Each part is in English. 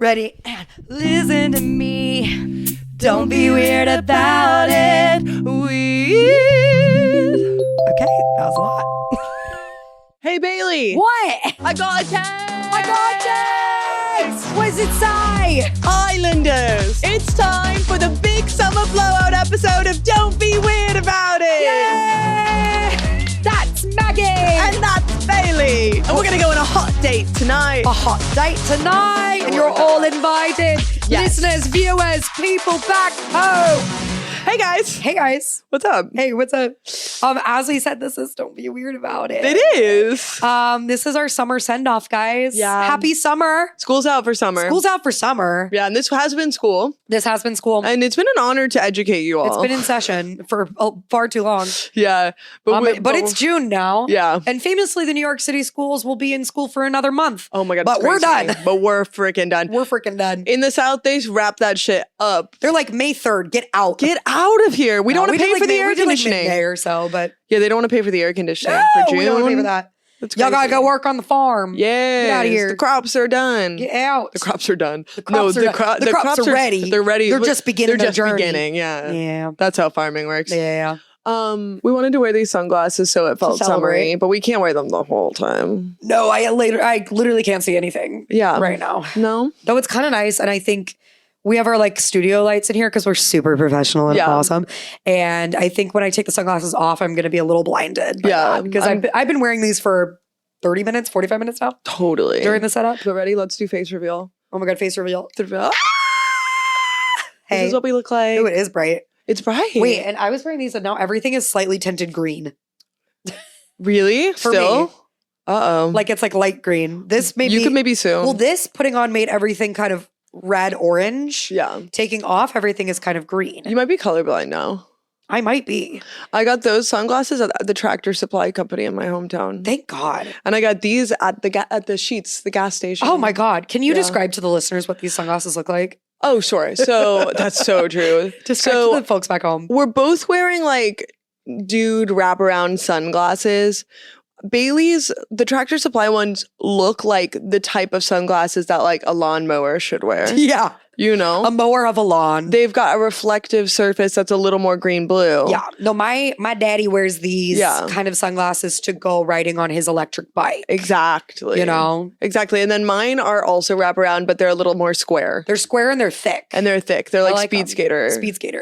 Ready? And listen to me. Don't be weird about it. Weird. Okay, that was a lot. Hey, Bailey. What? I got a text. I got text. What does it say? Islanders, it's time for the big summer blowout episode of Don't Be Weird About It. Yay! That's Maggie. And that's Bailey. And we're going to go on a hot date tonight. A hot date tonight. And you're all invited. Yes. Listeners, viewers, people back home. Hey, guys. Hey, guys. What's up? Hey, what's up? As we said, this is Don't Be Weird About It. It is. This is our summer send-off, guys. Yeah. Happy summer. School's out for summer. School's out for summer. Yeah, and this has been school. This has been school. And it's been an honor to educate you all. It's been in session for far too long. Yeah. But it's June now. Yeah. And famously, the New York City schools will be in school for another month. Oh my God. But we're done. But we're freaking done. We're freaking done. In the South, they wrap that shit up. They're like May 3rd. Get out. Get out of here. We don't want to pay for the air conditioning. Like May or so, but yeah, they don't want to pay for the air conditioning for June. We don't want to pay for that. That's Y'all crazy. gotta go work on the farm. Yeah. Get out of here. The crops are done. Get out. The crops are done. The crops are done. The crops are ready. They're ready. They're just beginning They're their just journey. beginning. Yeah. Yeah. That's how farming works. Yeah. We wanted to wear these sunglasses so it felt summery, but we can't wear them the whole time. No, I literally can't see anything. Yeah. Right now. No. Though it's kind of nice, and I think we have our like studio lights in here because we're super professional and awesome. And I think when I take the sunglasses off, I'm going to be a little blinded. By that, because I've been wearing these for 30 minutes, 45 minutes now. Totally. During the setup. But ready? Let's do face reveal. Oh my God, face reveal. This is what we look like. Oh, it is bright. It's bright. Wait, and I was wearing these and now everything is slightly tinted green. Really? For Still? me. Uh-oh. Like it's like light green. This made You could maybe soon. Well, this putting on made everything kind of red orange. Yeah. Taking off, everything is kind of green. You might be colorblind now. I might be. I got those sunglasses at the Tractor Supply Company in my hometown. Thank God. And I got these at the Sheetz, the gas station. Oh my God. Can you describe to the listeners what these sunglasses look like? Oh, sure. So that's so true. Describe to the folks back home. We're both wearing like dude wraparound sunglasses. Bailey's, the Tractor Supply ones look like the type of sunglasses that like a lawnmower should wear. Yeah. You know? A mower of a lawn. They've got a reflective surface that's a little more green-blue. Yeah. No, my daddy wears these kind of sunglasses to go riding on his electric bike. Exactly. You know? Exactly. And then mine are also wraparound, but they're a little more square. They're square and they're thick. They're like speed skater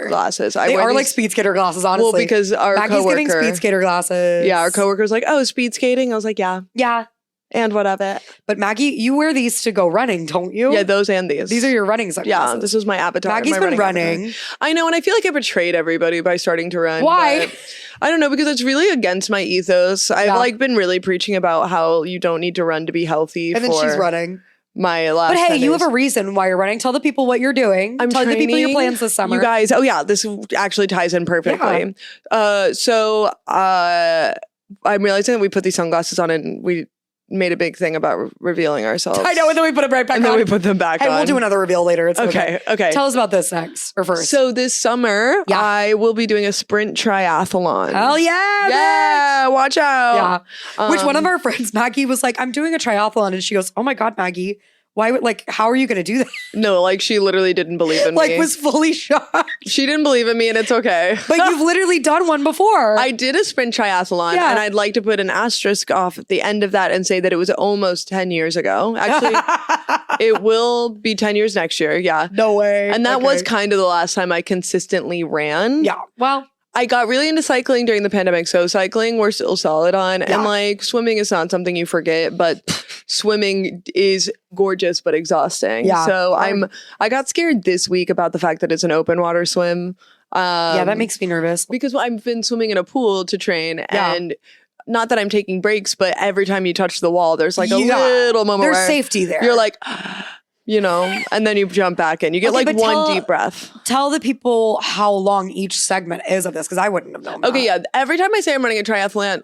glasses. They are like speed skater glasses, honestly. Well, because our Maggie's coworker, giving speed skater glasses. Yeah, our coworker's like, oh, speed skating? I was like, yeah. Yeah. And what of it? But Maggie, you wear these to go running, don't you? Yeah, those and these. These are your running sunglasses. Yeah, this is my avatar. Maggie's been running. Avatar. I know, and I feel like I betrayed everybody by starting to run. Why? I don't know, because it's really against my ethos. I've like been really preaching about how you don't need to run to be healthy. And then she's running. My last. But hey, 10 you days. have a reason why you're running. Tell the people what you're doing. Tell the people your plans this summer. You guys, oh yeah, this actually ties in perfectly. Yeah. So I'm realizing that we put these sunglasses on and we made a big thing about revealing ourselves. I know, and then we put them right back on. And then we put them back on. Hey, we'll do another reveal later. It's okay. Okay. Tell us about this next, or first. So this summer, I will be doing a sprint triathlon. Hell yeah! Yeah, watch out. Yeah. Which one of our friends, Maggie, was like, I'm doing a triathlon. And she goes, oh my God, Maggie. Why would, like, how are you going to do that? No, like, she literally didn't believe in me. Like, was fully shocked. She didn't believe in me, and it's okay. But you've literally done one before. I did a sprint triathlon, and I'd like to put an asterisk off at the end of that and say that it was almost 10 years ago. Actually, it will be 10 years next year, yeah. No way. And that was kind of the last time I consistently ran. Yeah, well. I got really into cycling during the pandemic, so cycling we're still solid on. And like swimming is not something you forget, but swimming is gorgeous but exhausting. Yeah. So I got scared this week about the fact that it's an open water swim. Yeah, that makes me nervous. Because I've been swimming in a pool to train and not that I'm taking breaks, but every time you touch the wall, there's like a little moment there's where safety there. You're like, you know, and then you jump back in. You get like one deep breath. Tell the people how long each segment is of this, because I wouldn't have known that. Okay, yeah. Every time I say I'm running a triathlon,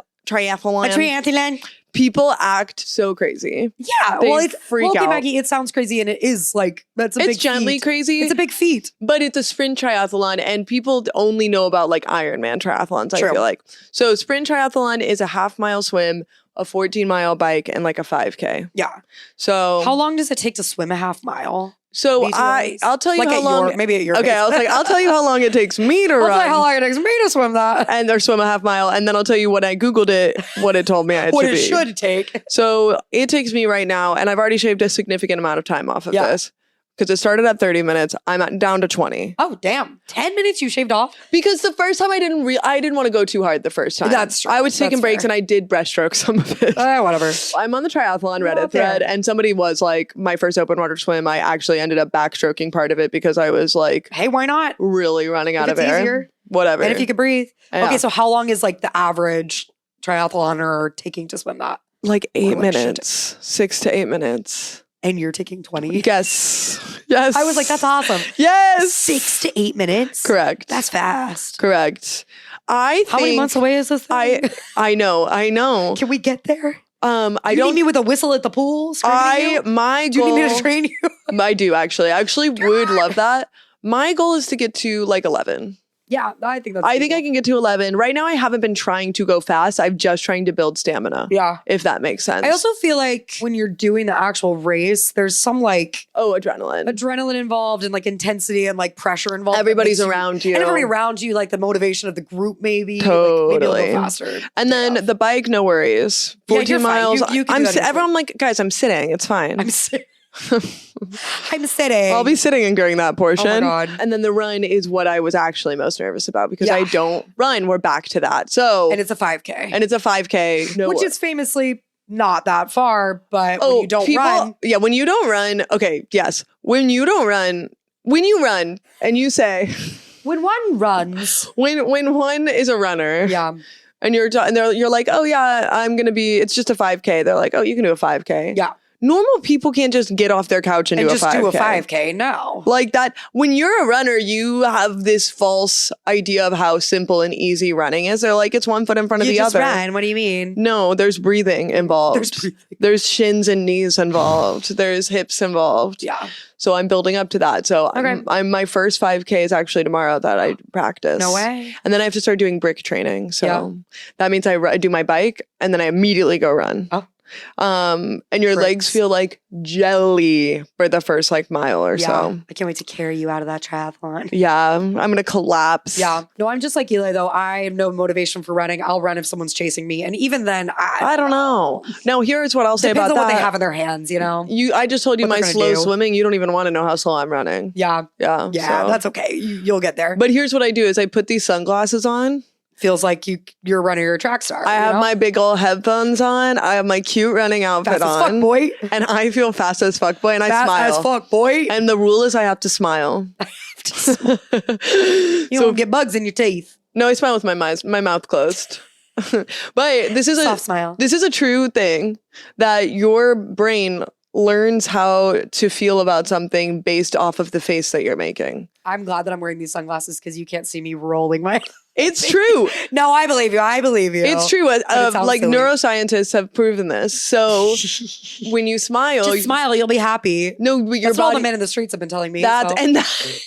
people act so crazy. Yeah, they freak out. Maggie, it sounds crazy, and it is like that's a big. It's gently crazy. It's a big feat, but it's a sprint triathlon, and people only know about like Ironman triathlons. I feel like so. Sprint triathlon is a half-mile swim, a 14-mile bike, and like a 5K. Yeah. So how long does it take to swim a half mile? So I'll tell you like how long. Maybe at your Okay, pace. I was like, I'll tell you how long it takes me to I'll run. tell you how long it takes me to swim that. And or swim a half mile. And then I'll tell you when I Googled it, what it told me it what should it be. should take. So it takes me right now, and I've already shaved a significant amount of time off of this. Because it started at 30 minutes. I'm down to 20. Oh, damn. 10 minutes you shaved off? Because the first time I didn't want to go too hard the first time. That's true. I was taking breaks and I did breaststroke some of it. Whatever. I'm on the triathlon Reddit thread and somebody was like, my first open water swim, I actually ended up backstroking part of it because I was like, hey, why not? Really running out of air. Easier. Whatever. And if you could breathe. Yeah. Okay, so how long is like the average triathloner taking to swim that? Like 8 minutes. 6 to 8 minutes. And you're taking 20? Yes. Yes. I was like, that's awesome. Yes. 6 to 8 minutes? Correct. That's fast. Correct. How many months away is this thing? I know. Can we get there? I you don't need me with a whistle at the pool? Do you need me to train you? I do actually. I actually would love that. My goal is to get to like 11. Yeah, I think that's I think I can get to 11. Right now, I haven't been trying to go fast. I'm just trying to build stamina. Yeah. If that makes sense. I also feel like when you're doing the actual race, there's some like... adrenaline involved and like intensity and like pressure involved. Everybody's around you. And everybody around you, like the motivation of the group maybe. Totally. Like, maybe a little faster. And then the bike, no worries. 14 miles. You can do that everyone like, guys, I'm sitting. It's fine. I'm sitting. I'll be sitting during that portion. Oh my God. And then the run is what I was actually most nervous about because I don't run. We're back to that. So and it's a 5K. Which is famously not that far, but when you don't run. Yeah, when you don't run. Okay, yes. When you run and you say when one runs. When one is a runner. Yeah. And you're like, oh yeah, it's just a 5K. They're like, oh, you can do a 5K. Yeah. Normal people can't just get off their couch and do a 5K. Do a 5K. No. Like that. When you're a runner, you have this false idea of how simple and easy running is. They're like, it's one foot in front of the other. Run. What do you mean? No, there's breathing involved. There's shins and knees involved. There's hips involved. Yeah. So I'm building up to that. So I'm my first 5K is actually tomorrow that I practice. No way. And then I have to start doing brick training. So that means I do my bike and then I immediately go run. Oh. And your legs feel like jelly for the first like mile or so. I can't wait to carry you out of that triathlon. Yeah, I'm gonna collapse. Yeah. No, I'm just like Eli though. I have no motivation for running. I'll run if someone's chasing me. And even then, I don't know. Now here's what I'll say about that. Depends on what they have in their hands, you know? I just told you my slow swimming. You don't even want to know how slow I'm running. Yeah. Yeah. Yeah, so. That's okay. You'll get there. But here's what I do is I put these sunglasses on. Feels like you're running your track star. I have my big old headphones on. I have my cute running outfit on. Fast as fuck, boy. And I feel fast as fuck, boy. And I smile. Fast as fuck, boy. And the rule is I have to smile. You don't get bugs in your teeth. No, I smile with my mouth closed. But this is soft smile. This is a true thing that your brain learns how to feel about something based off of the face that you're making. I'm glad that I'm wearing these sunglasses because you can't see me rolling my... It's true. No, I believe you. It's true. Like silly. Neuroscientists have proven this. So when you smile, just smile, you'll be happy. No, but that's what all the men in the streets have been telling me.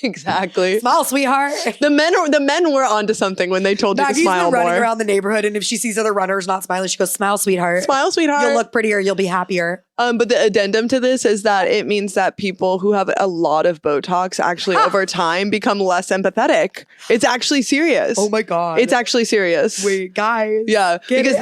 Exactly. Smile, sweetheart. The men were onto something when they told you to smile more. Running around the neighborhood, and if she sees other runners not smiling, she goes, "Smile, sweetheart. Smile, sweetheart. You'll look prettier. You'll be happier." But the addendum to this is that it means that people who have a lot of Botox actually over time become less empathetic. It's actually serious. Oh my God. It's actually serious. Wait, guys. Yeah. Because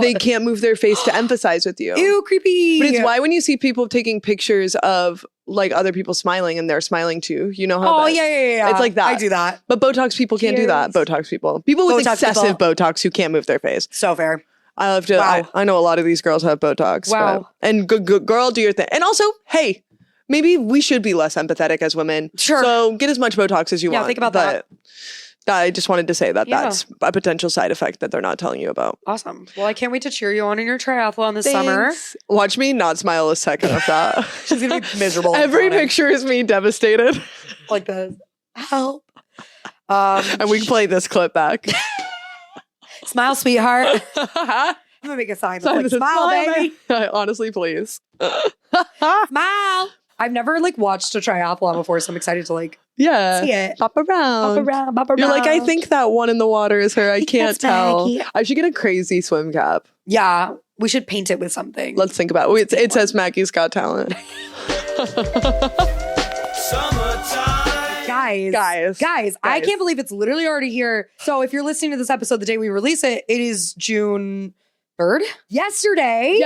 they can't move their face to empathize with you. Ew, creepy. But it's why when you see people taking pictures of like other people smiling and they're smiling too, you know how yeah. It's like that. I do that. But Botox people can't do that. Botox people with excessive Botox who can't move their face. So fair. I love to. Wow. I know a lot of these girls have Botox. Wow. And good girl, do your thing. And also, hey, maybe we should be less empathetic as women. Sure. So get as much Botox as you want. Yeah, think about that. I just wanted to say that that's a potential side effect that they're not telling you about. Awesome. Well, I can't wait to cheer you on in your triathlon this summer. Watch me not smile a second of that. She's going to be miserable. Every picture is me devastated. Like this. Help. And we can play this clip back. Smile, sweetheart. I'm going to make a sign. Like, smile, baby. Honestly, please. Smile. I've never watched a triathlon before, so I'm excited to see it. Bop around. You're like, I think that one in the water is her. I can't tell. Maggie. I should get a crazy swim cap. Yeah. We should paint it with something. Let's think about it. It says Maggie's Got Talent. Guys, I can't believe it's literally already here. So if you're listening to this episode the day we release it, it is June 3rd. Yesterday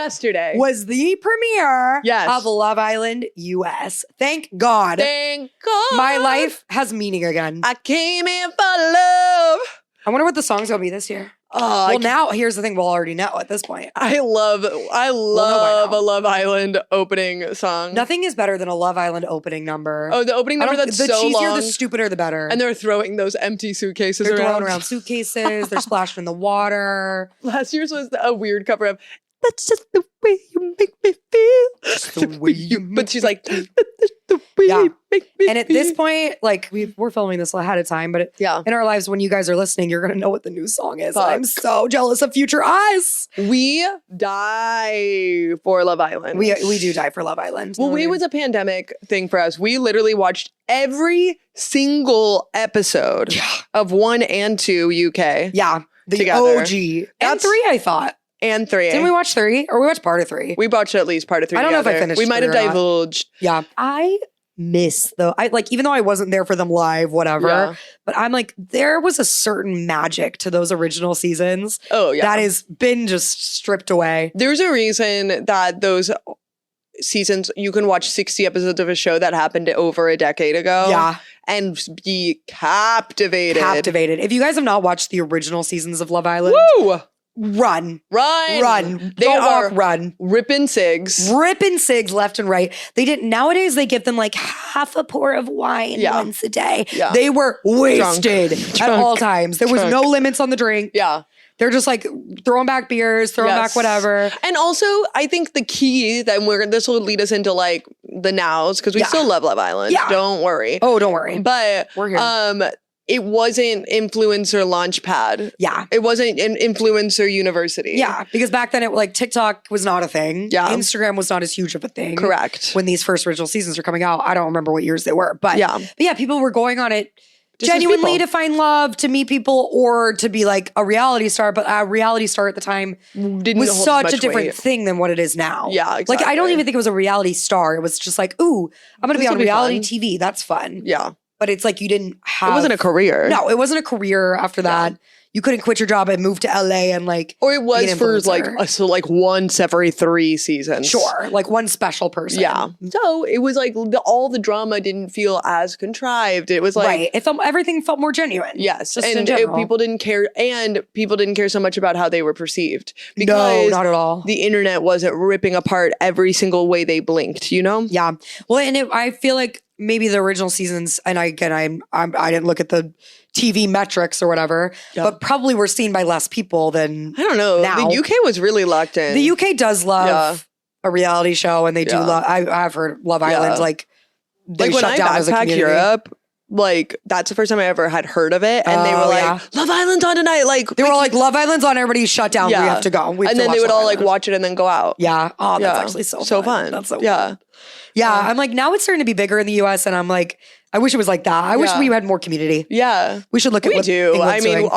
was the premiere of Love Island US. Thank God. My life has meaning again. I came in for love. I wonder what the song's gonna be this year. Well, now here's the thing: we'll already know at this point. I love a Love Island opening song. Nothing is better than a Love Island opening number. Oh, the opening number that's so long. The cheesier, the stupider, the better. And they're throwing those empty suitcases around. They're throwing around suitcases. They're splashing in the water. Last year's was a weird cover of "That's just the way you make me feel." Just the way you make but she's like, me "That's the way you make me And at feel." this point, like we're filming this ahead of time, but in our lives, when you guys are listening, you're gonna know what the new song is. I'm so jealous of future us. We die for Love Island. We do die for Love Island. Well, it was a pandemic thing for us. We literally watched every single episode of 1 and 2 UK. Yeah, the together. OG and 3. I thought. And 3. Didn't we watch 3? Or we watched part of 3? We watched at least part of 3 I don't together. know if I finished We might have 3 or not. divulged. Yeah. I miss though. Even though I wasn't there for them live, whatever. But I'm like, there was a certain magic to those original seasons. Oh, yeah. That has been just stripped away. There's a reason that those seasons, you can watch 60 episodes of a show that happened over a decade ago. Yeah. And be captivated. If you guys have not watched the original seasons of Love Island, woo! Run. They Don't are walk, run. Ripping cigs left and right. Nowadays they give them like half a pour of wine once a day. Yeah. They were wasted at all times. There was no limits on the drink. Yeah. They're just like throwing back beers, throwing back whatever. And also, I think the key that this will lead us into like the nows, because we still love Love Island. Yeah. Don't worry. Oh, don't worry. But we're here. It wasn't influencer launchpad. Yeah. It wasn't an influencer university. Yeah. Because back then TikTok was not a thing. Yeah. Instagram was not as huge of a thing. Correct. When these first original seasons were coming out. I don't remember what years they were. But yeah, people were going on it just genuinely to find love, to meet people, or to be like a reality star. But a reality star at the time was such a different thing than what it is now. Yeah, exactly. Like, I don't even think it was a reality star. It was just like, ooh, I'm going to be on reality TV. That's fun. Yeah. But it's like you didn't have... It wasn't a career. No, it wasn't a career after that. You couldn't quit your job and move to LA and like... Or it was for like once every 3 seasons. Sure. Like one special person. Yeah. So it was like all the drama didn't feel as contrived. It was like... Right. Everything felt more genuine. Yes. Just and people didn't care. And people didn't care so much about how they were perceived. No, not at all. The internet wasn't ripping apart every single way they blinked, you know? Yeah. Well, and I feel like maybe the original seasons, and I didn't look at the TV metrics or whatever, but probably were seen by less people than I don't know. Now. The UK was really locked in. The UK does love a reality show, and they do love. I've heard Love Island like they when shut I down as a backpacked community. Europe. Like that's the first time I ever had heard of it, and they were like, "Love Island's on tonight." Like they were all like, "Love Island's on." Everybody shut down. Yeah. We have to go. And then they would all like watch it and then go out. Yeah. Oh, that's actually so fun. That's so fun. Yeah. I'm like, now it's starting to be bigger in the US, and I'm like, I wish it was like that. I wish we had more community. Yeah. We should look at what do. I mean,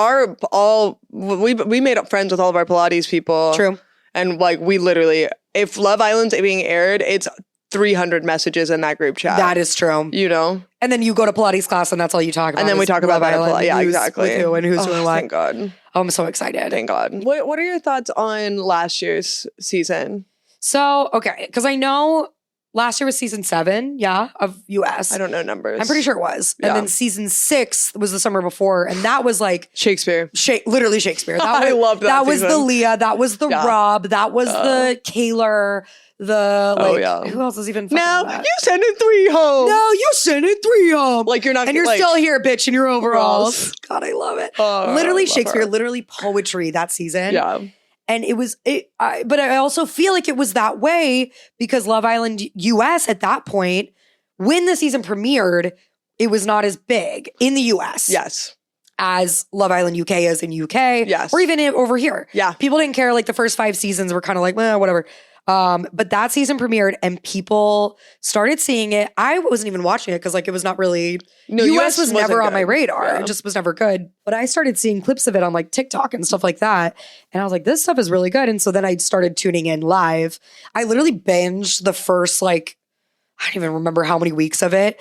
we made up friends with all of our Pilates people. True. And like we literally, if Love Island's being aired, it's 300 messages in that group chat. That is true. You know? And then you go to Pilates class and that's all you talk about. And then we talk about that. Yeah, exactly. With who and who's doing what. Thank God. Oh, I'm so excited. Thank God. What are your thoughts on last year's season? So, okay. Because I know last year was season 7, of US. I don't know numbers. I'm pretty sure it was. And then season 6 was the summer before. And that was like... Shakespeare. Literally Shakespeare. That I loved that That season. was the Leah. That was the Rob. That was the Kaylor. Who else is even now that? You sending 3 home. No, you sending 3 home. Like you're not, and you're still here, bitch, in your overalls. God, I love it. Literally Shakespeare, literally poetry that season. Yeah. And it was, but I also feel like it was that way because Love Island US at that point, when the season premiered, it was not as big in the US. Yes. As Love Island UK is in UK. Yes. Or even over here. Yeah. People didn't care. Like the first 5 seasons were kind of like, well, whatever. But that season premiered and people started seeing it. I wasn't even watching it because like it was not really US was never on my radar. Yeah. It just was never good. But I started seeing clips of it on like TikTok and stuff like that. And I was like, this stuff is really good. And so then I started tuning in live. I literally binged the first I don't even remember how many weeks of it.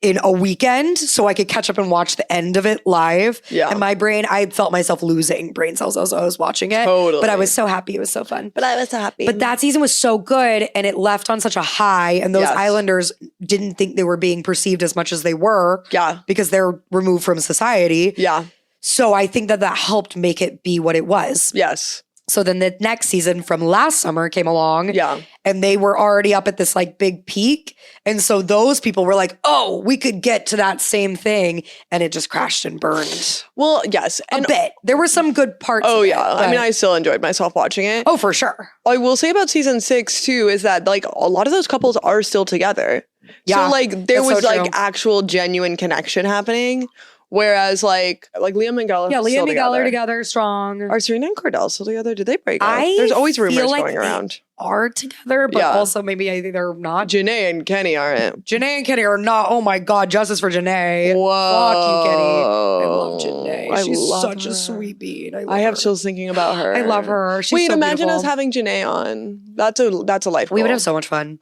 in a weekend so I could catch up and watch the end of it live. Yeah. And my brain, I felt myself losing brain cells as I was watching it. Totally. But I was so happy. It was so fun. But I was so happy. But that season was so good and it left on such a high. And those islanders didn't think they were being perceived as much as they were. Yeah. Because they're removed from society. Yeah. So I think that helped make it be what it was. Yes. So then the next season from last summer came along. Yeah. And they were already up at this like big peak. And so those people were like, oh, we could get to that same thing. And it just crashed and burned. Well, yes. And a bit. There were some good parts. Oh, yeah. I mean, I still enjoyed myself watching it. Oh, for sure. I will say about season 6 too, is that like a lot of those couples are still together. Yeah. So like there was like actual genuine connection happening. Whereas like Liam and Gala, Liam and Gala are together, strong. Are Serena and Cordell still together? Did they break up? There's always rumors going around. Are together, but also maybe I think they're not. Janae and Kenny aren't. Janae and Kenny are not. Oh my God, justice for Janae. Whoa. Fuck you, Kenny. I love Janae. She's such her. A sweet bean. I have chills thinking about her. I love her. She's so imagine beautiful. us having Janae on. That's a life goal. We would have so much fun.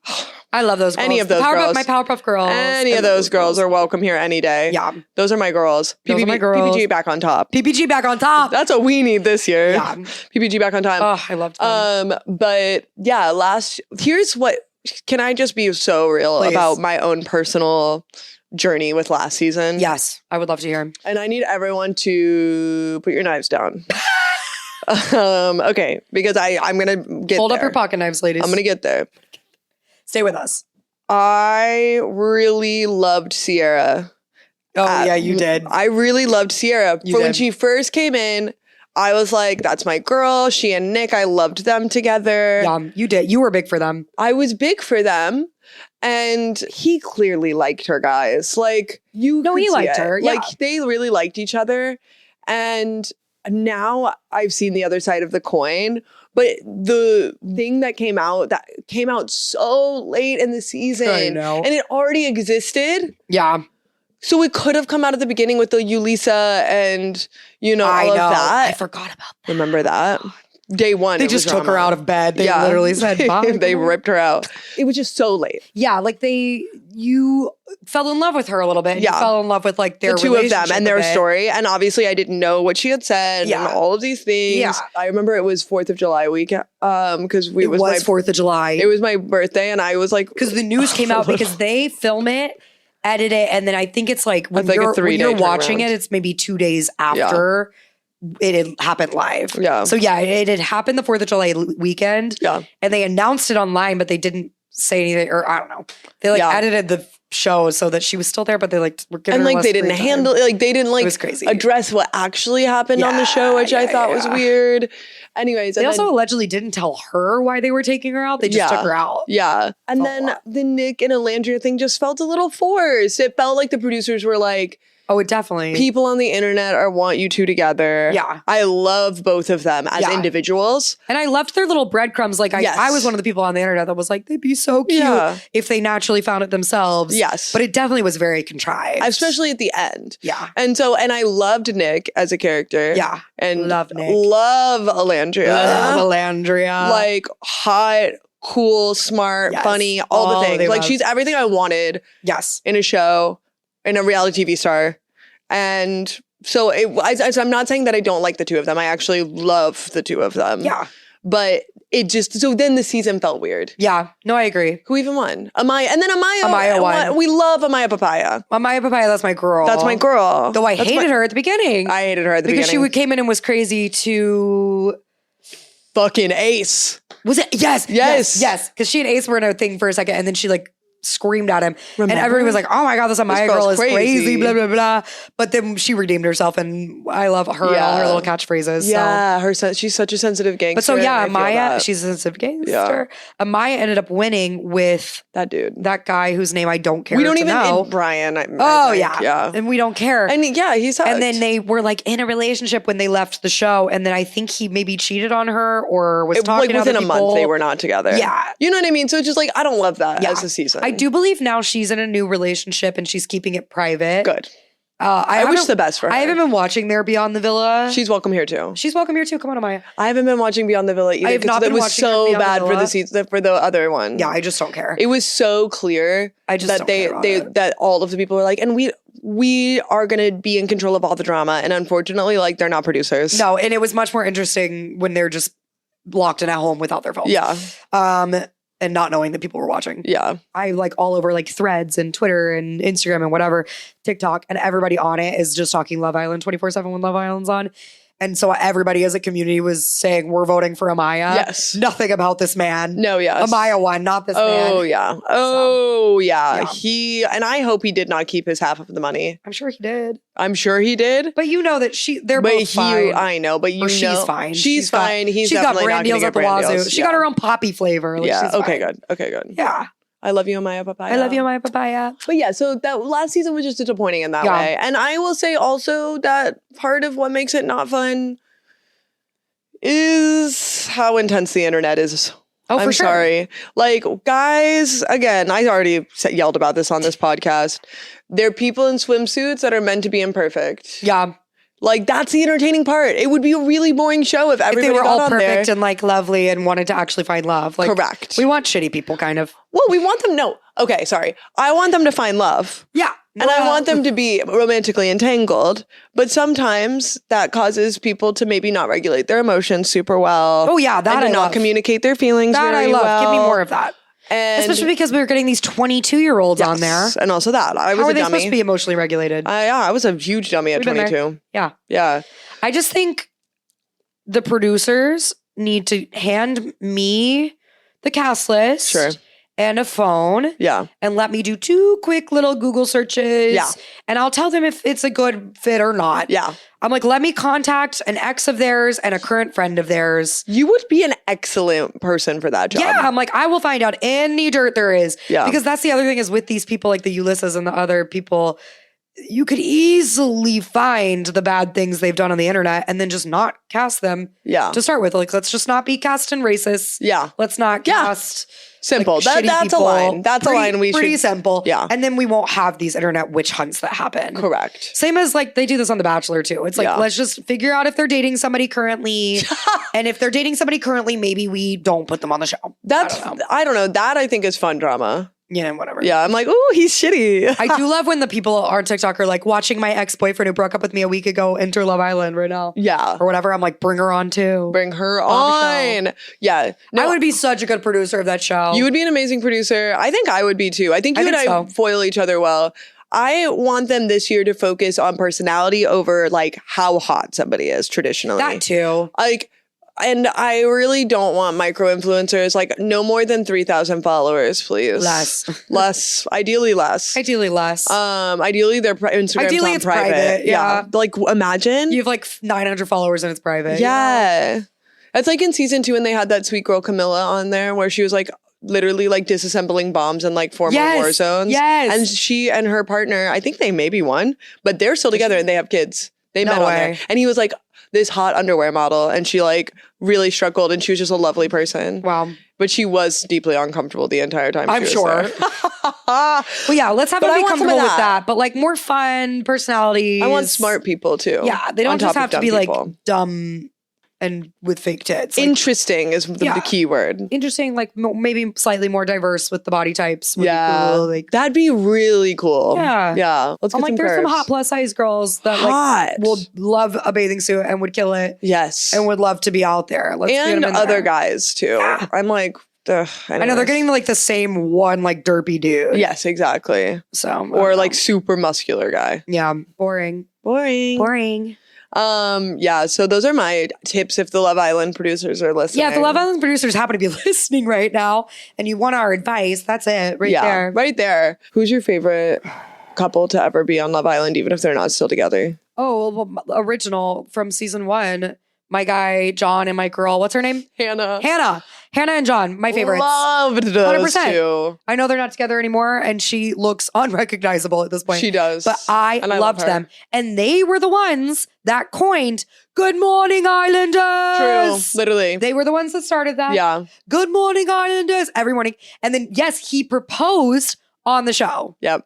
I love those girls. Any of those girls. My Powerpuff Girls. Any of those girls are welcome here any day. Yeah. Those are my girls. Those are my girls. PPG back on top. PPG back on top. That's what we need this year. Yeah. PPG back on top. Oh, I loved them. But yeah, here's what, can I just be so real about my own personal journey with last season? Yes, I would love to hear him. And I need everyone to put your knives down. Okay, because I'm going to get Hold there. up your pocket knives, ladies. I'm going to get there. Stay with us. I really loved Sierra. Oh, yeah, you did. I really loved Sierra. When she first came in, I was like, that's my girl. She and Nick, I loved them together. Yeah, you did. You were big for them. I was big for them. And he clearly liked her, guys. Like, he liked her. Yeah. Like, they really liked each other. And now I've seen the other side of the coin. But the thing that came out so late in the season. I know. And it already existed. Yeah. So it could have come out at the beginning with the Yulisa and, all of that. I forgot about that. Remember that? Day one. They just took her out of bed. They literally said, bye. They ripped her out. It was just so late. Yeah, like you fell in love with her a little bit. Yeah. You fell in love with like their the two of them and their story. And obviously I didn't know what she had said and all of these things. Yeah. I remember it was 4th of July week. Because it was 4th of July. It was my birthday and I was like, because the news came out because they film it, edit it, and then I think it's like when you're watching it, it's maybe 2 days after it had happened live. Yeah. So yeah, it had happened the 4th of July weekend. Yeah. And they announced it online, but they didn't say anything, or I don't know. They edited the show so that she was still there, but they were giving her less they didn't handle it. Like they didn't it was crazy. address what actually happened on the show, which I thought was weird. Anyways, they also allegedly didn't tell her why they were taking her out. They just took her out. Yeah. And then the Nick and Alandria thing just felt a little forced. It felt like the producers were like, oh, it definitely. People on the internet want you two together. Yeah. I love both of them as individuals. And I loved their little breadcrumbs. Like I was one of the people on the internet that was like, they'd be so cute if they naturally found it themselves. Yes. But it definitely was very contrived. Especially at the end. Yeah. And I loved Nick as a character. Yeah. And love Nick. Love Alandria. Love Alandria. Like hot, cool, smart, funny, all the things. Like she's everything I wanted. Yes. In a show. In a reality TV star. And so I'm not saying that I don't like the two of them. I actually love the two of them. Yeah. But so then the season felt weird. Yeah. No, I agree. Who even won? Amaya. And then Amaya won. We love Amaya Papaya. Amaya Papaya, that's my girl. That's my girl. Though I hated her at the beginning. I hated her at the beginning. Because she came in and was crazy to... fucking Ace. Was it? Yes. Yes. Because she and Ace were in a thing for a second and then she screamed at him. Remember? And everyone was like, oh my God, this Amaya girl is crazy, blah, blah, blah. But then she redeemed herself and I love her and all her little catchphrases. Yeah, she's such a sensitive gangster. But so Amaya, she's a sensitive gangster. Yeah. Amaya ended up winning with that dude. That guy whose name I don't care We don't to even know. Brian. Yeah. And we don't care. And he sucked. And then they were in a relationship when they left the show. And then I think he maybe cheated on her or was talking to other people. Within a month they were not together. Yeah. You know what I mean? So it's just I don't love that as a season. I do believe now she's in a new relationship and she's keeping it private. Good. I wish the best for her. I haven't been watching their Beyond the Villa. She's welcome here too. She's welcome here too. Come on, Amaya. I haven't been watching Beyond the Villa either. I have not been watching. It was so bad for the season for the other one. Yeah, I just don't care. It was so clear that all of the people were like, and we are going to be in control of all the drama, and unfortunately, like they're not producers. No, and it was much more interesting when they're just locked in at home without their phones. Yeah. And not knowing that people were watching. Yeah. I like all over like Threads and Twitter and Instagram and whatever, TikTok, and everybody on it is just talking Love Island 24/7 when Love Island's on. And so everybody as a community was saying, we're voting for Amaya. Yes. Nothing about this man. No, yes. Amaya won, not this man. Oh, yeah. Oh, yeah. And I hope he did not keep his half of the money. I'm sure he did. I'm sure he did. But you know that they're both fine. I know, but she's fine. She's fine. He's got definitely brand deals at the wazoo. She got her own poppy flavor. Like, yeah. Okay, good. Okay, good. Yeah. I love you, Amaya Papaya. I love you, Amaya Papaya. But yeah, so that last season was just disappointing in that way. And I will say also that part of what makes it not fun is how intense the internet is. Oh, I'm sorry. Like, guys, again, I already yelled about this on this podcast. They're people in swimsuits that are meant to be imperfect. Yeah. Like, that's the entertaining part. It would be a really boring show if everybody they were got all on perfect there. and like lovely and wanted to actually find love. Like, correct. We want shitty people, kind of. Well, we want them. No. Okay, sorry. I want them to find love. Yeah. And I want them to be romantically entangled. But sometimes that causes people to maybe not regulate their emotions super well. Oh, yeah. That and to not communicate their feelings very well. Give me more of that. And especially because we were getting these 22-year-olds on there. And also that. I was How a are they dummy. supposed to be emotionally regulated? I was a huge dummy at 22. Yeah. Yeah. I just think the producers need to hand me the cast list. Sure. And a phone. Yeah. And let me do 2 quick little Google searches. Yeah. And I'll tell them if it's a good fit or not. Yeah. I'm like, let me contact an ex of theirs and a current friend of theirs. You would be an excellent person for that job. Yeah. I'm like, I will find out any dirt there is. Yeah. Because that's the other thing is with these people like the Ulysses and the other people, you could easily find the bad things they've done on the internet and then just not cast them. Yeah. To start with. Like, let's just not be cast and racist. Yeah. Let's not cast... Simple. Like, that's people. a line. That's a line we should. Pretty simple. Yeah. And then we won't have these internet witch hunts that happen. Correct. Same as like they do this on The Bachelor too. It's like, let's just figure out if they're dating somebody currently. And if they're dating somebody currently, maybe we don't put them on the show. I don't know. That I think is fun drama. Yeah, whatever. Yeah, I'm like, ooh, he's shitty. I do love when the people on TikTok are like watching my ex-boyfriend who broke up with me a week ago enter Love Island right now. Yeah. Or whatever. I'm like, bring her on too. Bring her on. Yeah. No, I would be such a good producer of that show. You would be an amazing producer. I think I would be too. I think you and I foil each other well. I want them this year to focus on personality over like how hot somebody is traditionally. That too. Like, and I really don't want micro influencers, like no more than 3,000 followers, please. Less. Ideally less. Ideally less. Ideally their Instagram's on it's private. Yeah. Like imagine. You have like 900 followers and it's private. Yeah. It's like in season 2 when they had that sweet girl Camilla on there where she was like literally like disassembling bombs in like former war zones. Yes. And she and her partner, I think they maybe won, but they're still together and they have kids. They met on there. And he was like this hot underwear model and she like really struggled and she was just a lovely person. Wow. But she was deeply uncomfortable the entire time. I'm sure. Well, yeah, let's have them be comfortable with that. But like more fun personalities. I want smart people too. Yeah, they don't just have to be like dumb and with fake tits. Like, interesting is the key word. Interesting, like maybe slightly more diverse with the body types. Would be cool. Like, that'd be really cool. Yeah. Let's get some there's some hot plus size girls that like will love a bathing suit and would kill it. Yes. And would love to be out there. Let's and other guys too. Yeah. I'm like, I know they're getting like the same one like derpy dude. Yes, exactly. So or like super muscular guy. Yeah. Boring. Yeah, so those are my tips if the Love Island producers are listening. Yeah, if the Love Island producers happen to be listening right now and you want our advice, that's it there. Right there. Who's your favorite couple to ever be on Love Island, even if they're not still together? Oh, well, original from season 1. My guy, John, and my girl, what's her name? Hannah and John, my favorites. Loved those 100%. Two. I know they're not together anymore, and she looks unrecognizable at this point. She does. But I loved them. And they were the ones that coined Good Morning Islanders. True, literally. They were the ones that started that. Yeah. Good Morning Islanders every morning. And then, yes, he proposed on the show. Yep.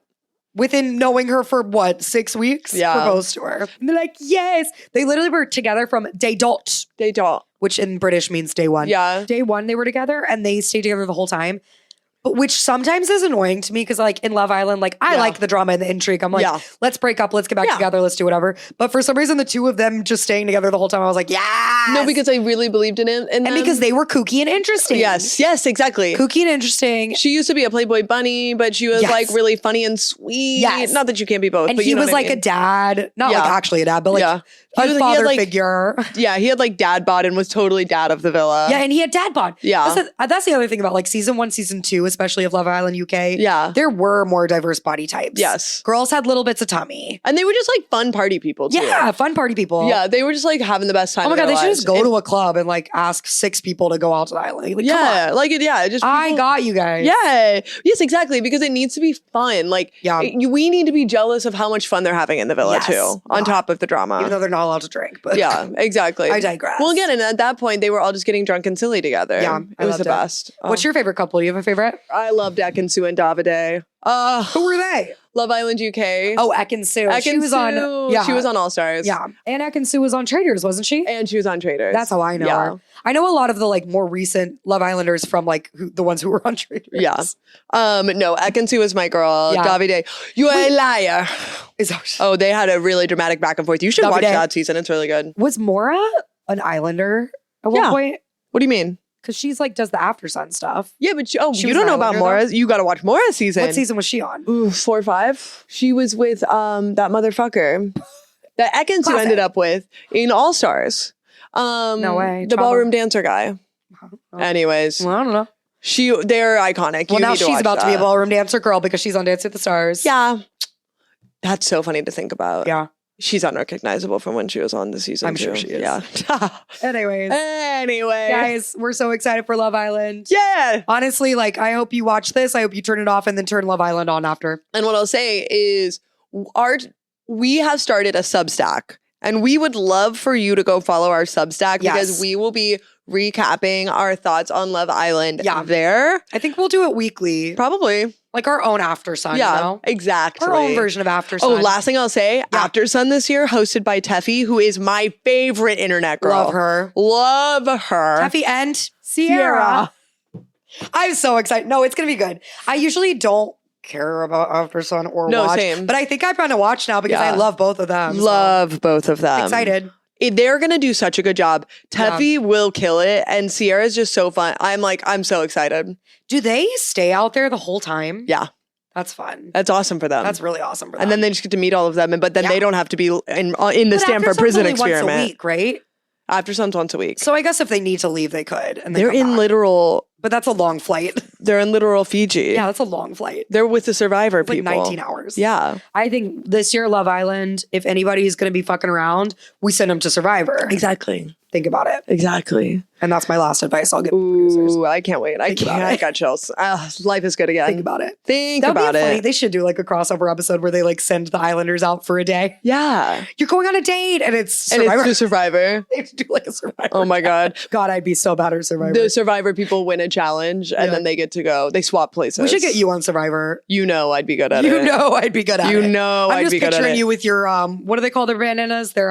within knowing her for 6 weeks, proposed to her. And they're like, yes. They literally were together from day dot. Day dot. Which in British means day one. Yeah. Day one, they were together and they stayed together the whole time. But which sometimes is annoying to me because like in Love Island, like I like the drama and the intrigue. I'm like, let's break up, let's get back together, let's do whatever. But for some reason, the two of them just staying together the whole time, I was like, yeah. No, because I really believed in him. And because they were kooky and interesting. Yes, exactly. Kooky and interesting. She used to be a Playboy bunny, but she was like really funny and sweet. Yes. Not that you can't be both. And but he was like a dad, not like actually a dad, but like a father figure. Yeah, he had like dad bod and was totally dad of the villa. Yeah, and he had dad bod. Yeah. That's the other thing about like season 1, season 2, especially of Love Island UK. Yeah. There were more diverse body types. Yes. Girls had little bits of tummy. And they were just like fun party people too. Yeah, fun party people. Yeah, they were just like having the best time. Oh my God, they should just go to a club and like ask 6 people to go out to the island. Like, yeah, come on. Just people, I got you guys. Yeah. Yes, exactly. Because it needs to be fun. Like we need to be jealous of how much fun they're having in the villa too, on top of the drama. Even though they're not allowed to drink. But yeah, exactly. I digress. Well, again, and at that point, they were all just getting drunk and silly together. Yeah, it was the best. What's your favorite couple? Do you have a favorite? I loved Ekin-Su and Davide. Who were they? Love Island UK. Oh, Ekin-Su. She was on. Yeah, she was on All Stars. Yeah, and Ekin-Su was on Traitors, wasn't she? And she was on Traitors. That's how I know her. I know a lot of the like more recent Love Islanders from like the ones who were on Traitors. Yeah. No, Ekin-Su was my girl. Yeah. Davide, you are a liar. Oh, they had a really dramatic back and forth. You should watch that season. It's really good. Was Mora an Islander at one point? What do you mean? Because she's like does the After Sun stuff. Yeah, but you don't know about Mora's. You got to watch Mora's season. What season was she on? Ooh, 4 or 5. She was with that motherfucker that Ekin-Su ended up with in All Stars. No way. The ballroom dancer guy. Anyways, well, I don't know. They're iconic. Well, now she's about to be a ballroom dancer girl because she's on Dance with the Stars. Yeah, that's so funny to think about. Yeah. She's unrecognizable from when she was on the season. I'm sure she is. Yeah. Anyways. Guys, we're so excited for Love Island. Yeah. Honestly, like, I hope you watch this. I hope you turn it off and then turn Love Island on after. And what I'll say is we have started a Substack. And we would love for you to go follow our Substack because we will be recapping our thoughts on Love Island there. I think we'll do it weekly. Probably. Like our own After Sun, you know? Exactly. Our own version of After Sun. Oh, last thing I'll say, After Sun this year, hosted by Teffy, who is my favorite internet girl. Love her. Teffy and Sierra. I'm so excited. No, it's going to be good. I usually don't care about After Sun or watch. Same. But I think I'm trying to watch now because I love both of them. Love both of them. Excited. They're going to do such a good job. Teffy will kill it. And Sierra's just so fun. I'm so excited. Do they stay out there the whole time? Yeah. That's fun. That's awesome for them. That's really awesome for them. And then they just get to meet all of them. But then they don't have to be in the Stanford prison experiment. Once a week, right? After Sun's once a week. So I guess if they need to leave, they could. And they're in literal... But that's a long flight. They're in literal Fiji. Yeah, that's a long flight. They're with the Survivor people. Like 19 hours. Yeah. I think this year, Love Island, if anybody's going to be fucking around, we send them to Survivor. Exactly. Think about it. Exactly. And that's my last advice I'll give producers. Ooh, I can't wait. I got chills. Life is good again. Think about it. Think about it. Funny. They should do like a crossover episode where they like send the Islanders out for a day. Yeah. You're going on a date and it's Survivor. And it's to Survivor. They have to do like a Survivor. Oh my God. God, I'd be so bad at Survivor. The Survivor people win a challenge and then they get to go. They swap places. We should get you on Survivor. You know I'd be good at it. You know I'd be good at it. You know I'd be good at it. I'm just picturing you with your, what do they call their bandanas? Their,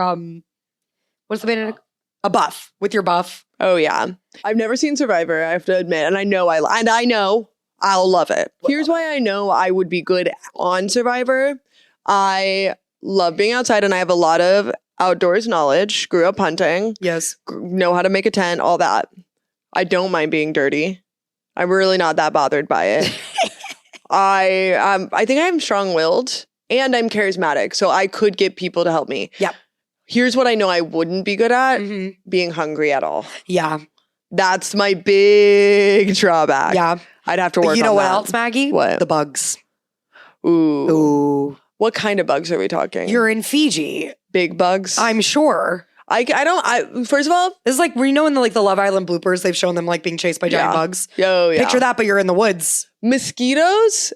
what's the bandana? A buff. With your buff. Oh yeah. I've never seen Survivor, I have to admit. And I know I'll love it. Here's why I know I would be good on Survivor. I love being outside and I have a lot of outdoors knowledge. Grew up hunting. Yes. Know how to make a tent, all that. I don't mind being dirty. I'm really not that bothered by it. I think I'm strong-willed and I'm charismatic. So I could get people to help me. Yep. Here's what I know I wouldn't be good at. Being hungry at all. Yeah. That's my big drawback. Yeah. I'd have to work on that. You know what else, Maggie? What? The bugs. Ooh. What kind of bugs are we talking? You're in Fiji. Big bugs? I'm sure. First of all, this is like, in the Love Island bloopers, they've shown them like being chased by giant bugs. Oh, yeah. Picture that, but you're in the woods. Mosquitoes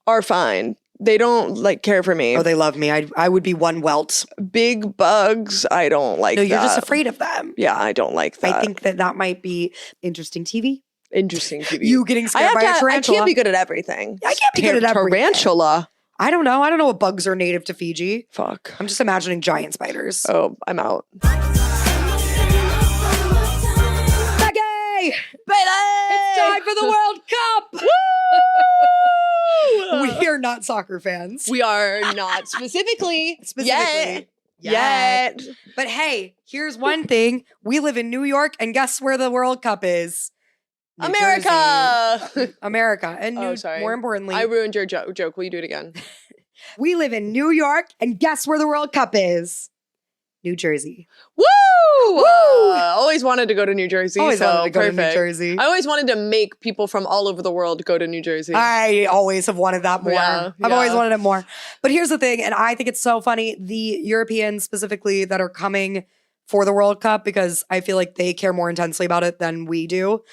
are fine. They don't like care for me. Oh, they love me. I would be one welt. Big bugs, I don't like that. No, you're just afraid of them. Yeah, I don't like that. I think that might be interesting TV. Interesting TV. You getting scared by a tarantula. I can't be good at everything. I can't be good at everything. Tarantula. I don't know. I don't know what bugs are native to Fiji. Fuck. I'm just imagining giant spiders. Oh, I'm out. Maggie! Baby! It's time for the World Cup! Woo! We are not soccer fans. We are not specifically. Yet. But hey, here's one thing. We live in New York, and guess where the World Cup is? New America! Jersey. America. And more importantly... I ruined your joke. Will you do it again? We live in New York, and guess where the World Cup is? New Jersey. Woo! Always wanted to go to New Jersey. Always wanted to go to New Jersey. I always wanted to make people from all over the world go to New Jersey. I always have wanted that more. Yeah, I've always wanted it more. But here's the thing, and I think it's so funny, the Europeans specifically that are coming for the World Cup, because I feel like they care more intensely about it than we do.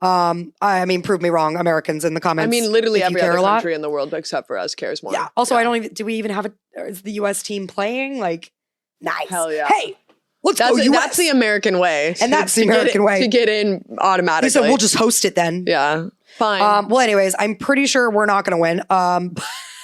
I mean, prove me wrong, Americans in the comments. I mean, literally every other country in the world except for us cares more. Yeah. Also, do we even have is the U.S. team playing? Like, nice. Hell yeah. Hey, let's go U.S. That's the American way. And that's the American way. To get in automatically. He said, we'll just host it then. Yeah. Fine. Well, anyways, I'm pretty sure we're not going to win.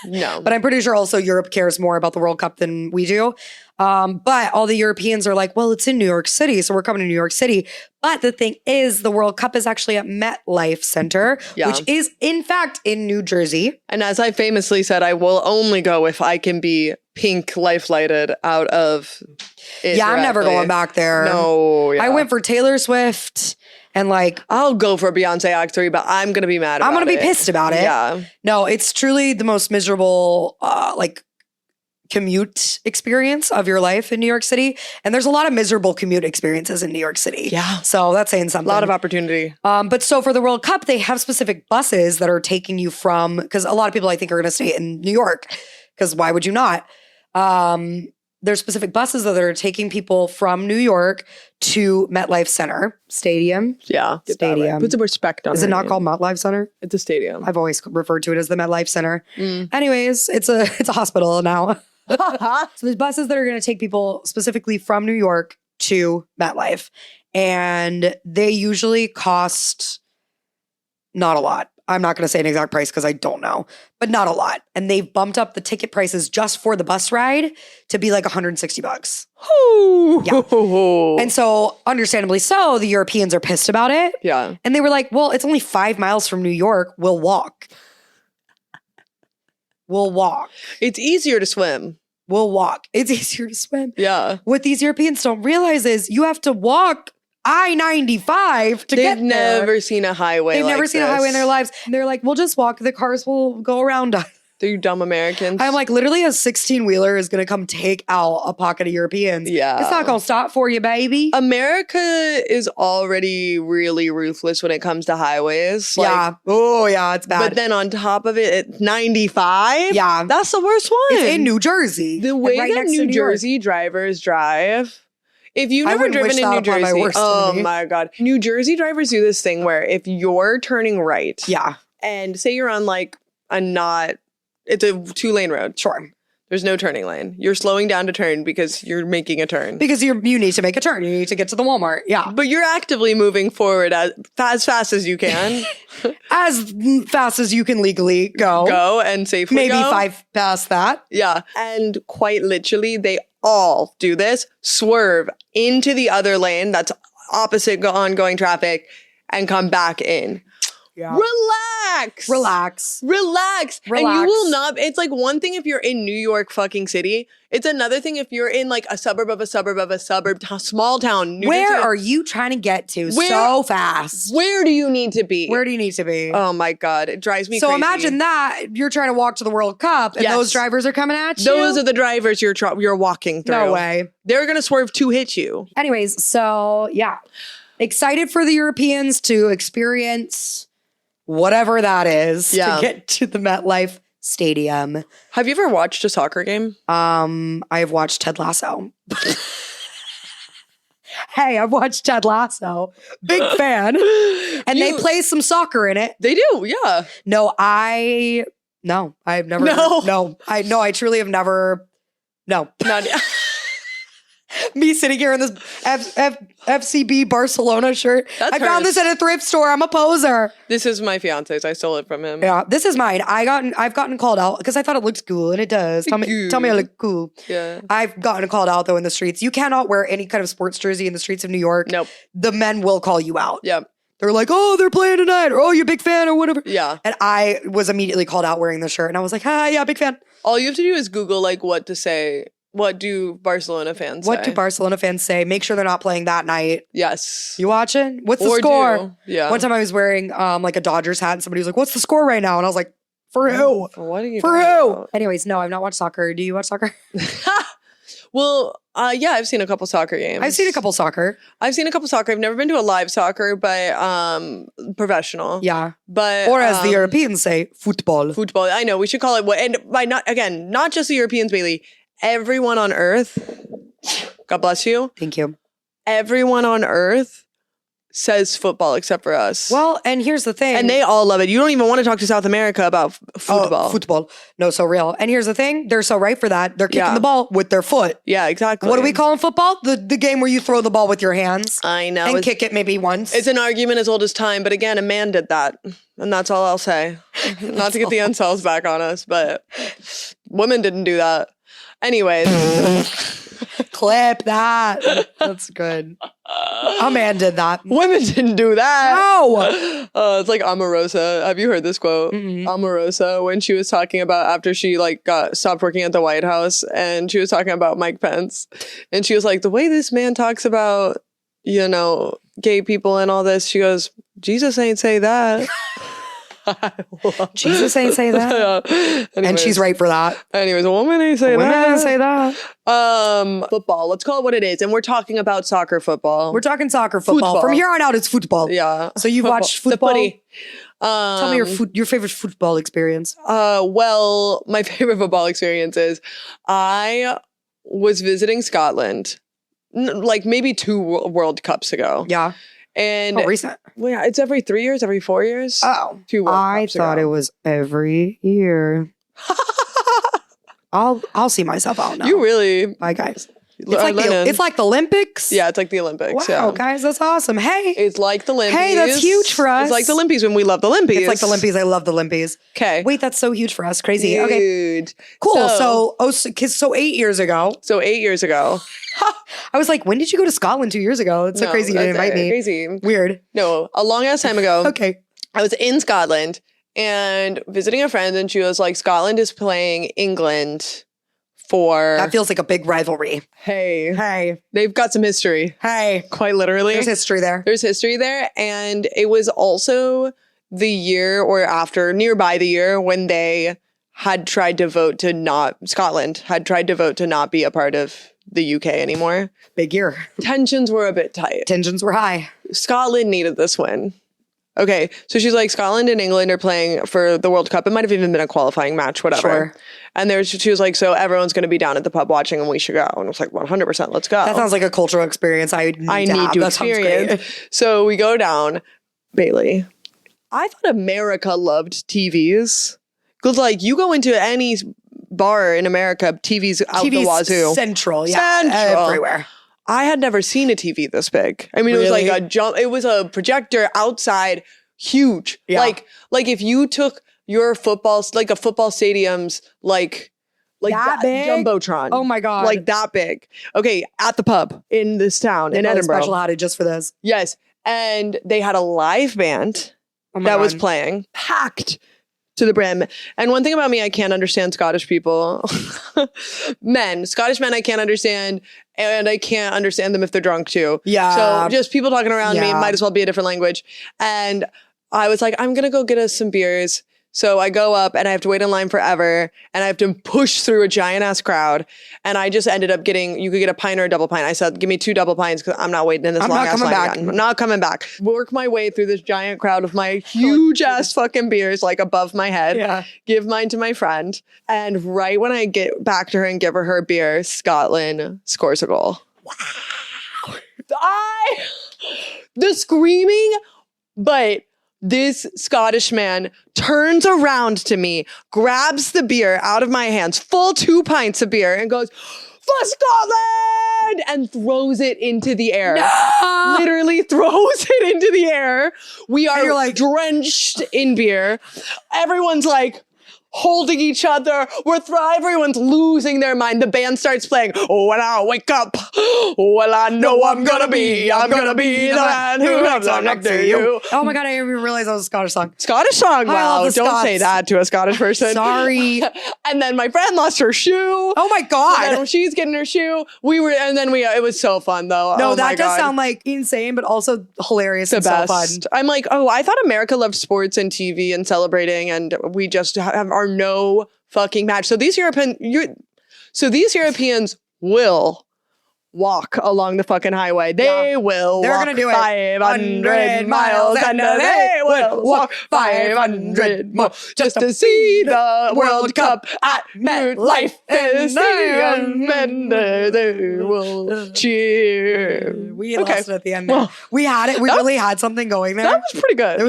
No. But I'm pretty sure also Europe cares more about the World Cup than we do. But all the Europeans are like, well, it's in New York City, so we're coming to New York City. But the thing is, the World Cup is actually at MetLife Center, which is, in fact, in New Jersey. And as I famously said, I will only go if I can be pink life-lighted out of it. Yeah, I'm never going back there. No. Yeah. I went for Taylor Swift. And like, I'll go for Beyonce Act 3, but I'm going to be mad about it. I'm going to be pissed about it. Yeah. No, it's truly the most miserable, commute experience of your life in New York City. And there's a lot of miserable commute experiences in New York City. Yeah. So that's saying something. A lot of opportunity. But so for the World Cup, they have specific buses that are taking you from, because a lot of people I think are going to stay in New York, because why would you not? There's specific buses that are taking people from New York to MetLife Center Stadium. Yeah. Stadium. Put some respect on it. Is it not called MetLife Center? It's a stadium. I've always referred to it as the MetLife Center. Anyways, it's a hospital now. So there's buses that are going to take people specifically from New York to MetLife. And they usually cost not a lot. I'm not going to say an exact price because I don't know, but not a lot. And they've bumped up the ticket prices just for the bus ride to be like $160. Yeah. And so understandably so, the Europeans are pissed about it. Yeah. And they were like, well, it's only 5 miles from New York. We'll walk. We'll walk. It's easier to swim. We'll walk. It's easier to swim. Yeah. What these Europeans don't realize is you have to walk I-95 to get there. They've never seen a highway. They've never seen a highway in their lives. And they're like, we'll just walk. The cars will go around us. You dumb Americans. I'm like, literally a 16-wheeler is going to come take out a pocket of Europeans. Yeah. It's not going to stop for you, baby. America is already really ruthless when it comes to highways. Yeah. Oh, yeah, it's bad. But then on top of it, at 95? Yeah. That's the worst one. It's in New Jersey. The way that New Jersey drivers drive... If you've never driven in New Jersey, oh my God. New Jersey drivers do this thing where if you're turning right, and say you're on like it's a 2-lane road. Sure. There's no turning lane. You're slowing down to turn because you're making a turn. Because you need to make a turn. You need to get to the Walmart. Yeah. But you're actively moving forward as fast as you can. As fast as you can legally go. Go and safely Maybe 5 past that. Yeah. And quite literally, they all do this. Swerve into the other lane that's opposite ongoing traffic and come back in. Yeah. Relax. And you will not. It's like one thing if you're in New York fucking city. It's another thing if you're in like a suburb of a suburb of a suburb, small town. Where are you trying to get to so fast? Where do you need to be? Where do you need to be? Oh my God. It drives me crazy. So imagine that. You're trying to walk to the World Cup and those drivers are coming at you. Those are the drivers you're walking through. No way. They're going to swerve to hit you. Anyways, so yeah. Excited for the Europeans to experience whatever that is to get to the MetLife Stadium. Have you ever watched a soccer game? I've watched Ted Lasso. Hey, I've watched Ted Lasso. Big fan. And they play some soccer in it. They do, yeah. I've never. I truly have never. No. Not Me sitting here in this FCB Barcelona shirt. I found this at a thrift store. I'm a poser. This is my fiance's. I stole it from him. Yeah, this is mine. I've gotten called out because I thought it looked cool, and it does. Tell me I look cool. Yeah. I've gotten called out though in the streets. You cannot wear any kind of sports jersey in the streets of New York. Nope. The men will call you out. Yep. They're like, oh, they're playing tonight, or oh, you're a big fan, or whatever. Yeah. And I was immediately called out wearing the shirt, and I was like, hi, yeah, big fan. All you have to do is Google like what to say. What do Barcelona fans say? What do Barcelona fans say? Make sure they're not playing that night. Yes. You watching? What's the score? Yeah. One time I was wearing like a Dodgers hat, and somebody was like, what's the score right now? And I was like, for who? What are you For who? About? Anyways, no, I've not watched soccer. Do you watch soccer? Well, yeah, I've seen a couple soccer games. I've seen a couple soccer. I've never been to a live soccer, but professional. Yeah. But or as the Europeans say, football. Football. I know. We should call it what, and by not just the Europeans, Bailey. Everyone on earth, God bless you. Thank you. Everyone on earth says football except for us. Well, and here's the thing. And they all love it. You don't even want to talk to South America about football. Oh, football. No, so real. And here's the thing. They're so right for that. They're kicking the ball with their foot. Yeah, exactly. What do we call in football? The game where you throw the ball with your hands. I know. And kick it maybe once. It's an argument as old as time. But again, a man did that. And that's all I'll say. Not to get the incels back on us, but women didn't do that. Anyways. Clip that. That's good. A man did that. Women didn't do that. No. It's like Omarosa. Have you heard this quote? Mm-hmm. Omarosa, when she was talking about after she stopped working at the White House, and she was talking about Mike Pence, and she was like, the way this man talks about, gay people and all this, she goes, Jesus ain't say that. Jesus ain't say that. Yeah. And she's right for that. Anyways, a woman ain't say that. Women ain't say that. Football. Let's call it what it is. And we're talking about soccer football. We're talking soccer football. From here on out, it's football. Yeah. So you've watched football? The footy. Tell me your favorite football experience. Well, my favorite football experience is I was visiting Scotland maybe 2 World Cups ago. Yeah. And recent. Well, yeah, it's every 3 years, every 4 years. Oh, 2 World Cups I thought ago. It was every year. I'll see myself out now. You really, bye guys. It's like the Olympics. Yeah, it's like the Olympics. Wow, yeah. Guys, that's awesome. Hey, it's like the Olympics. Hey, that's huge for us. It's like the Olympics when we love the Olympics. It's like the Olympics. I love the Olympics. Okay. Wait, that's so huge for us. Crazy. Huge. Okay. Cool. So 8 years ago. I was like, when did you go to Scotland 2 years ago? It's so crazy you didn't invite me. Crazy. Weird. No, a long ass time ago. Okay. I was in Scotland and visiting a friend, and she was like, Scotland is playing England for... That feels like a big rivalry. Hey. They've got some history. Hey. Quite literally. There's history there. And it was also the year or after, nearby the year, when they had tried to vote to not... Scotland had tried to vote to not be a part of the UK anymore. Big year. Tensions were a bit tight. Tensions were high. Scotland needed this win. Okay, so she's like, Scotland and England are playing for the World Cup. It might have even been a qualifying match, whatever. Sure. And she was like, so everyone's going to be down at the pub watching and we should go. And I was like, 100%, let's go. That sounds like a cultural experience I need to experience. So we go down. Bailey, I thought America loved TVs. Because you go into any bar in America, TV's out the wazoo. Central, yeah. Everywhere. I had never seen a TV this big. I mean, really? It was a projector outside, huge. Yeah. Like if you took your football stadium's like that big? Jumbotron. Oh my God. Like that big. Okay, at the pub in this town in Edinburgh. Special outage just for this. Yes. And they had a live band that was playing, packed to the brim. And one thing about me, I can't understand Scottish people. Scottish men I can't understand, and I can't understand them if they're drunk too. Yeah. So just people talking around me might as well be a different language. And I was like, I'm gonna go get us some beers. So I go up and I have to wait in line forever, and I have to push through a giant ass crowd. And I just ended up you could get a pint or a double pint. I said, give me 2 double pints because I'm not waiting in this long ass line again. I'm not coming back. Work my way through this giant crowd of my huge ass fucking beers above my head. Yeah. Give mine to my friend. And right when I get back to her and give her beer, Scotland scores a goal. Wow. The screaming, but this Scottish man turns around to me, grabs the beer out of my hands, full 2 pints of beer, and goes, for Scotland, and throws it into the air. No! Literally throws it into the air. We are like drenched in beer. Everyone's like holding each other. Everyone's losing their mind. The band starts playing. Oh, when I wake up, well, I know I'm gonna be the man who comes up to you. Oh my God, I didn't even realize that was a Scottish song. Scottish song? Wow, don't say that to a Scottish person. Sorry. And then my friend lost her shoe. Oh my God. And when she's getting her shoe, it was so fun though. No, that does sound like insane, but also hilarious and so fun. I'm like, I thought America loved sports and TV and celebrating, and we just are no fucking match. So these Europeans will walk along the fucking highway. They're gonna do 500 miles and they will walk 500 more just to see the World Cup at MetLife and then they will cheer. We lost it at the end there. Well, we had it. We really had something going there. That was pretty good.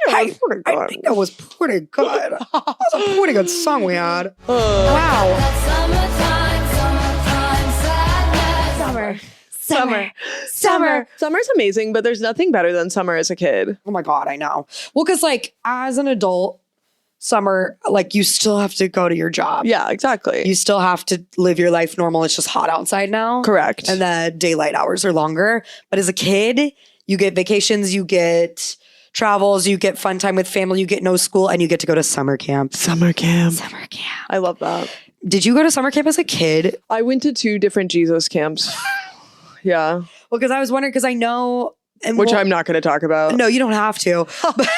I think that was pretty good. That was a pretty good song we had. Wow. Summer. Summer's amazing, but there's nothing better than summer as a kid. Oh my God, I know. Well, because like as an adult, summer, like you still have to go to your job. Yeah, exactly. You still have to live your life normal. It's just hot outside now. Correct. And the daylight hours are longer. But as a kid, you get vacations, you get travels, you get fun time with family, you get no school, and you get to go to summer camp. Summer camp. I love that. Did you go to summer camp as a kid? I went to 2 different Jesus camps. Yeah. Well, because I was wondering, because I know... Which I'm not going to talk about. No, you don't have to. But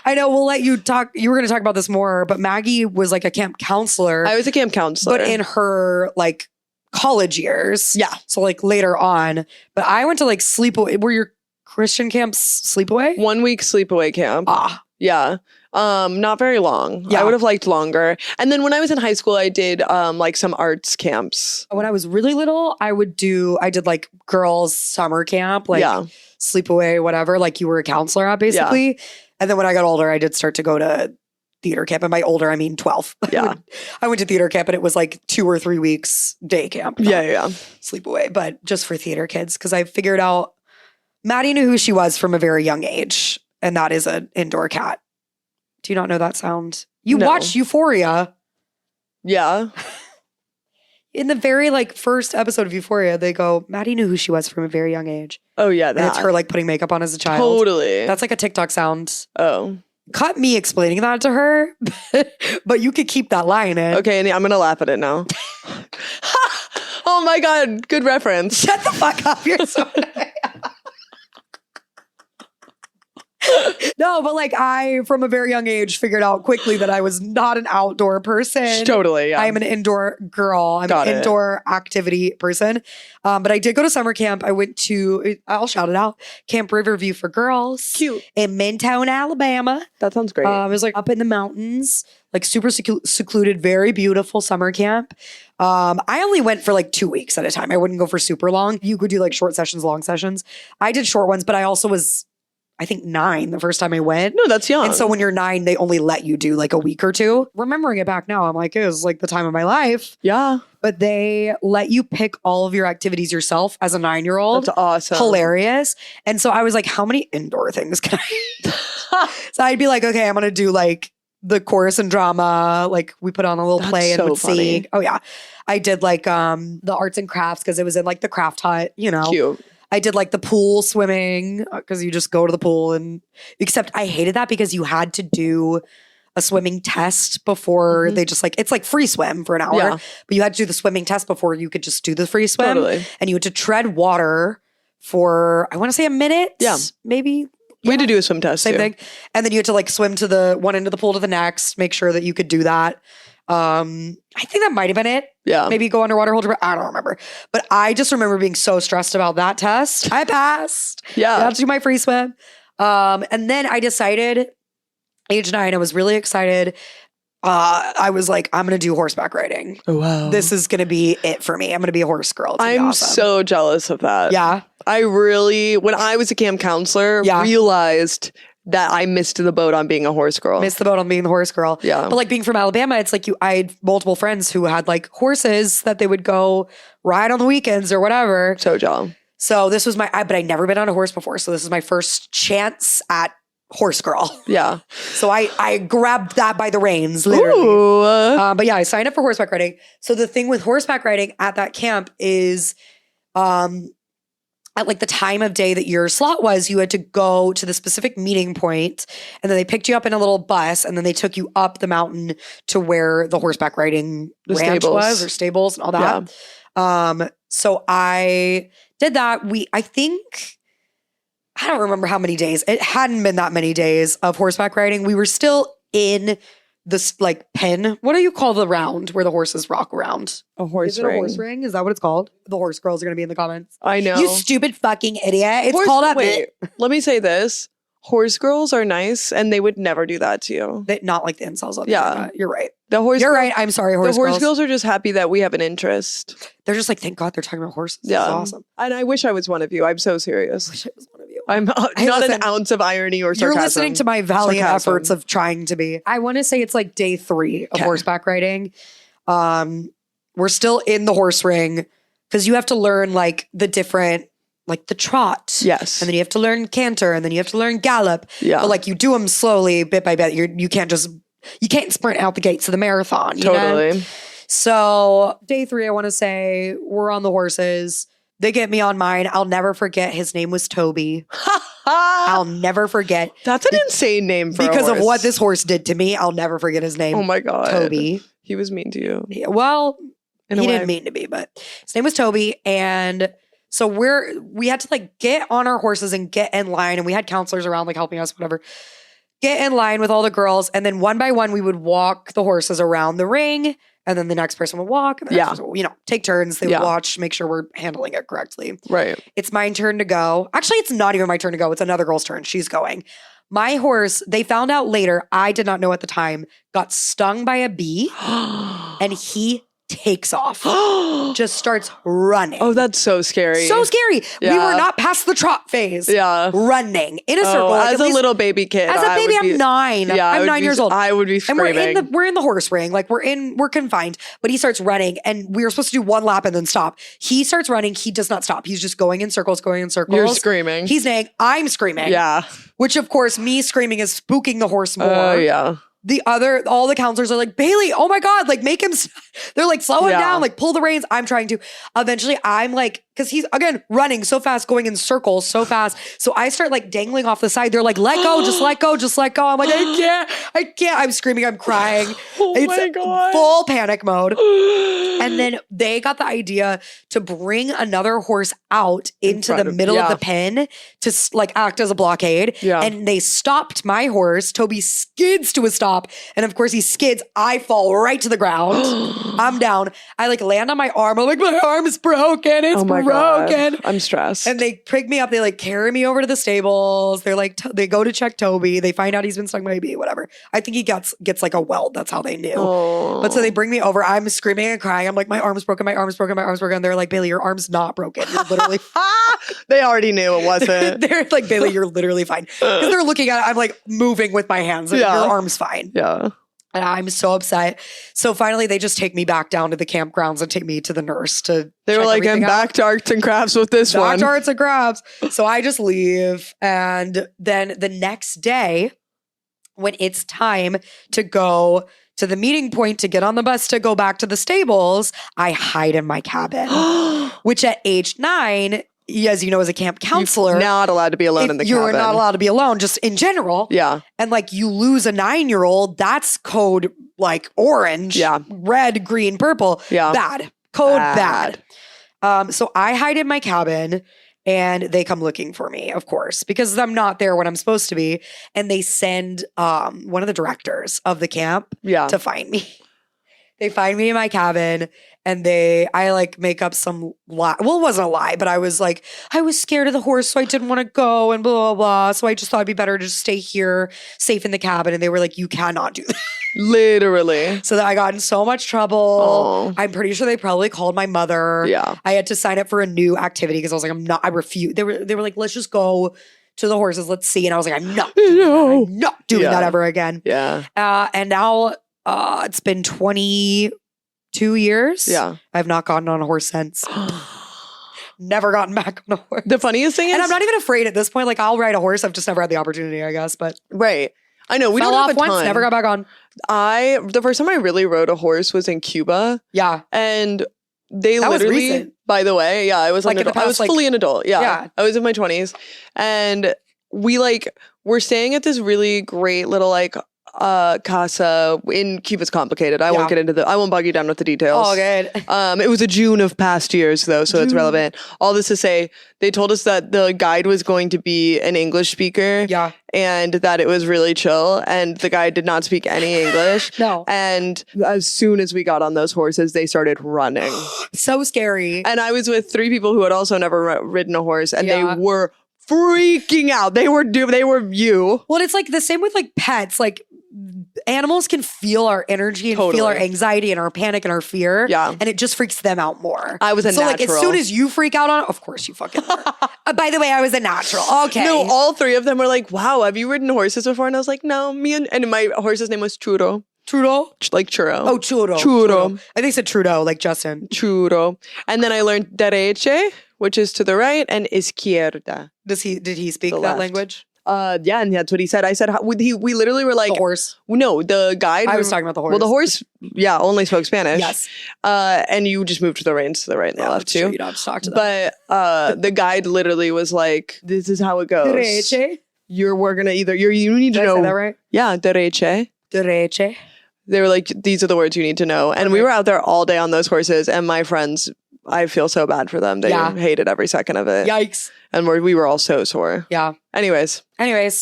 I know we'll let you talk. You were going to talk about this more, but Maggie was like a camp counselor. I was a camp counselor. But in her like college years. Yeah. So like later on. But I went to like sleepaway. Were your Christian camps sleepaway? 1 week sleepaway camp. Yeah. Not very long. Yeah. I would have liked longer. And then when I was in high school, I did like some arts camps. When I was really little, I did like girls summer camp, like sleepaway, whatever. Like you were a counselor at basically. Yeah. And then when I got older, I did start to go to theater camp. And by older, I mean 12. Yeah. I went to theater camp and it was like 2 or 3 weeks day camp. Yeah. Sleepaway, but just for theater kids. Because I figured out Maddie knew who she was from a very young age. And that is an indoor cat. Do you not know that sound? You watched Euphoria. Yeah. In the very like first episode of Euphoria, they go, Maddie knew who she was from a very young age. Oh yeah, and it's her like putting makeup on as a child. Totally. That's like a TikTok sound. Oh. Cut me explaining that to her, but you could keep that line in. Okay, and I'm gonna laugh at it now. Oh my God, good reference. Shut the fuck up, you're so No, but like I, from a very young age, figured out quickly that I was not an outdoor person. Totally, yeah. I am an indoor girl. I'm an indoor activity person. But I did go to summer camp. I went to, I'll shout it out, Camp Riverview for Girls. Cute. In Mintown, Alabama. That sounds great. It was like up in the mountains, like super secluded, very beautiful summer camp. I only went for like 2 weeks at a time. I wouldn't go for super long. You could do like short sessions, long sessions. I did short ones, but I also was, I think 9 the first time I went. No, that's young. And so when you're 9, they only let you do like a week or 2. Remembering it back now, I'm like, it was like the time of my life. Yeah. But they let you pick all of your activities yourself as a 9-year-old. That's awesome. Hilarious. And so I was like, how many indoor things can I? So I'd be like, okay, I'm going to do like the chorus and drama. Like we put on a little play and would sing. Oh yeah. I did like the arts and crafts because it was in like the craft hut, you know. Cute. I did like the pool swimming because you just go to the pool except I hated that because you had to do a swimming test before they just like, it's like free swim for an hour, but you had to do the swimming test before you could just do the free swim. Totally. And you had to tread water for, I want to say a minute. Yeah. Maybe. We had to do a swim test Same thing. And then you had to like swim to the one end of the pool to the next, make sure that you could do that. I think that might have been it. Yeah. Maybe go underwater, hold your breath. I don't remember. But I just remember being so stressed about that test. I passed. Yeah. I had to do my free swim. And then I decided, age 9, I was really excited. I was like, I'm going to do horseback riding. Oh, wow. This is going to be it for me. I'm going to be a horse girl. I'm awesome. So jealous of that. Yeah. I really, when I was a camp counselor, realized that I missed the boat on being a horse girl. Missed the boat on being the horse girl. Yeah. But like being from Alabama, it's like I had multiple friends who had like horses that they would go ride on the weekends or whatever. So Joe. So this was but I'd never been on a horse before. So this is my first chance at horse girl. Yeah. So I grabbed that by the reins, literally. But yeah, I signed up for horseback riding. So the thing with horseback riding at that camp is, at like the time of day that your slot was, you had to go to the specific meeting point, and then they picked you up in a little bus, and then they took you up the mountain to where the horseback riding ranch was, or stables and all that. Yeah. So I did that. I don't remember how many days. It hadn't been that many days of horseback riding. We were still in this like pen. What do you call the round where the horses rock around? A horse ring. Is it a horse ring? Is that what it's called? The horse girls are going to be in the comments. I know. You stupid fucking idiot. It's called a... Wait, let me say this. Horse girls are nice, and they would never do that to you. Not like the incels. Yeah. You're right. You're right. I'm sorry, horse girls. The horse girls are just happy that we have an interest. They're just like, thank God they're talking about horses. Yeah. This is awesome. And I wish I was one of you. I'm so serious. I wish I was one of you. I'm not an ounce of irony or sarcasm. You're listening to my valiant efforts of trying to be. I want to say it's like day 3 of horseback riding. We're still in the horse ring because you have to learn like the different, like the trot. Yes. And then you have to learn canter, and then you have to learn gallop. Yeah. But like you do them slowly, bit by bit. You can't sprint out the gates of the marathon. You know? So day 3, I want to say we're on the horses. They get me on mine. I'll never forget. His name was Toby. I'll never forget. That's an insane name for because of what this horse did to me. I'll never forget his name. Oh my God. Toby. He was mean to you. Yeah, well, he didn't mean to be, but his name was Toby. And so we had to like get on our horses and get in line. And we had counselors around like helping us, whatever. Get in line with all the girls. And then one by one, we would walk the horses around the ring. And then the next person would walk. And the next person would, take turns. They would watch, make sure we're handling it correctly. Right. It's my turn to go. Actually, it's not even my turn to go. It's another girl's turn. She's going. My horse, they found out later, I did not know at the time, got stung by a bee. And he takes off. Just starts running. Oh, that's so scary. So scary. Yeah. We were not past the trot phase. Yeah. Running in a circle. As a little baby kid. As a baby, I'm 9. Yeah, I'm 9 years old. I would be screaming. And we're in the horse ring. Like we're confined. But he starts running, and we were supposed to do one lap and then stop. He starts running. He does not stop. He's just going in circles. You're screaming. He's neighing. I'm screaming. Yeah. Which of course, me screaming is spooking the horse more. Oh, yeah. All the counselors are like, Bailey, oh my God, like make him, they're like, slow him down, like pull the reins. I'm trying to. Eventually I'm like, because he's again running so fast, going in circles so fast. So I start like dangling off the side. They're like, let go, just let go, just let go. I'm like, I can't. I'm screaming, I'm crying. Oh my God. Full panic mode. And then they got the idea to bring another horse out into the middle of the pen to like act as a blockade. Yeah. And they stopped my horse. Toby skids to a stop. And of course he skids. I fall right to the ground. I'm down. I like land on my arm. I'm like, my arm is broken. It's broken. God. I'm stressed. And they pick me up. They like carry me over to the stables. They're like, they go to check Toby. They find out he's been stung by a bee, whatever. I think he gets like a welt. That's how they knew. Oh. But so they bring me over. I'm screaming and crying. I'm like, my arm's broken. My arm's broken. My arm's broken. And they're like, Bailey, your arm's not broken. You're literally They already knew it wasn't. They're like, Bailey, you're literally fine. Because they're looking at it. I'm like moving with my hands. Your arm's fine. Yeah. And I'm so upset. So finally, they just take me back down to the campgrounds and take me to the nurse to. They were like, I'm back to arts and crafts with this one. Back to arts and crafts. So I just leave. And then the next day, when it's time to go to the meeting point to get on the bus to go back to the stables, I hide in my cabin, which at age 9, as you know, as a camp counselor, you're not allowed to be alone in the cabin. You're not allowed to be alone, just in general. Yeah. And like you lose a 9-year-old, that's code like orange, red, green, purple. Yeah. Bad. Code bad. So I hide in my cabin and they come looking for me, of course, because I'm not there when I'm supposed to be. And they send one of the directors of the camp to find me. They find me in my cabin and I like make up some lie. Well, it wasn't a lie, but I was like, I was scared of the horse, so I didn't want to go and blah, blah, blah. So I just thought it'd be better to just stay here safe in the cabin. And they were like, you cannot do that. Literally. So that I got in so much trouble. I'm pretty sure they probably called my mother. Yeah. I had to sign up for a new activity because I was like, I refuse. They were like, let's just go to the horses. Let's see. And I was like, I'm not doing that ever again. Yeah. And now it's been 22 years. Yeah. I've not gotten on a horse since. Never gotten back on a horse. The funniest thing is, and I'm not even afraid at this point. Like, I'll ride a horse. I've just never had the opportunity, I guess. But right. I know. We fell don't off have a ton. once, never got back on. The first time I really rode a horse was in Cuba. Yeah. And they that literally, was recent. By the way, yeah, I was like an adult. I was fully an adult. Yeah. I was in my 20s. And we we're staying at this really great little casa in Cuba's complicated. I won't get into I won't bog you down with the details. Oh, good. It was a June of past years though, so it's relevant. All this to say, they told us that the guide was going to be an English speaker. Yeah. And that it was really chill. And the guide did not speak any English. No. And as soon as we got on those horses, they started running. So scary. And I was with 3 people who had also never ridden a horse, and they were freaking out. They were you. Well, it's like the same with like pets. Like animals can feel our energy and feel our anxiety and our panic and our fear. Yeah. And it just freaks them out more. I was a natural. So like as soon as you freak out on it, of course you fucking were. By the way, I was a natural. Okay. No, all 3 of them were like, wow, have you ridden horses before? And I was like, no, and my horse's name was Churro. Trudeau? Like churro. Oh, churro. Churro. I think they said Trudeau, like Justin. Churro. And then I learned dereche, which is to the right, and izquierda. Did he speak that left. Language? Yeah, and that's what he said. I said, we literally were like... The horse? No, the guide... I was talking about the horse. Well, the horse, only spoke Spanish. Yes. And you just moved to the reins to the right and the left, too. You don't have to talk to them. But the guide literally was like, this is how it goes. Dereche? We're going to you need to know... Did I say that right? Yeah, dereche. Dereche. They were like, these are the words you need to know. And we were out there all day on those horses, and my friends... I feel so bad for them. They hated every second of it. Yikes. And we were all so sore. Yeah. Anyways,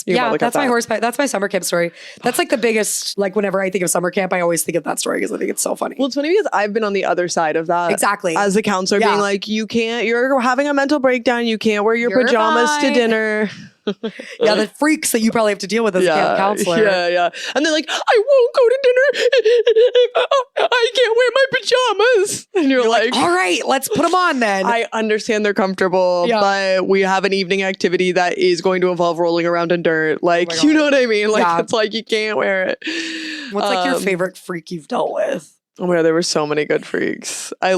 yeah, that's my horse. That's my summer camp story. That's like the biggest, like whenever I think of summer camp, I always think of that story because I think it's so funny. Well, it's funny because I've been on the other side of that. Exactly. As a counselor being like, you're having a mental breakdown. You can't wear your pajamas to dinner. Yeah, the freaks that you probably have to deal with as a camp counselor. Yeah. And they're like, I won't go to dinner if I can't wear my pajamas. And you're like, all right, let's put them on then. I understand they're comfortable, but we have an evening activity that is going to involve rolling around in dirt. Like, you know what I mean? Like, it's like you can't wear it. What's like your favorite freak you've dealt with? Where there were so many good freaks. I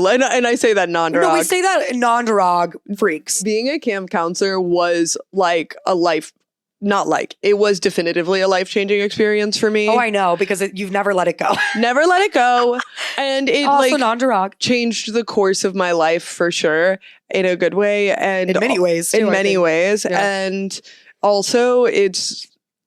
say that non-derog. No, we say that non-derog freaks. Being a camp counselor was like it was definitively a life-changing experience for me. Oh, I know, because you've never let it go. Never let it go. And it also non-derog. Changed the course of my life for sure in a good way. And in many ways, too, in many ways. Yeah. And also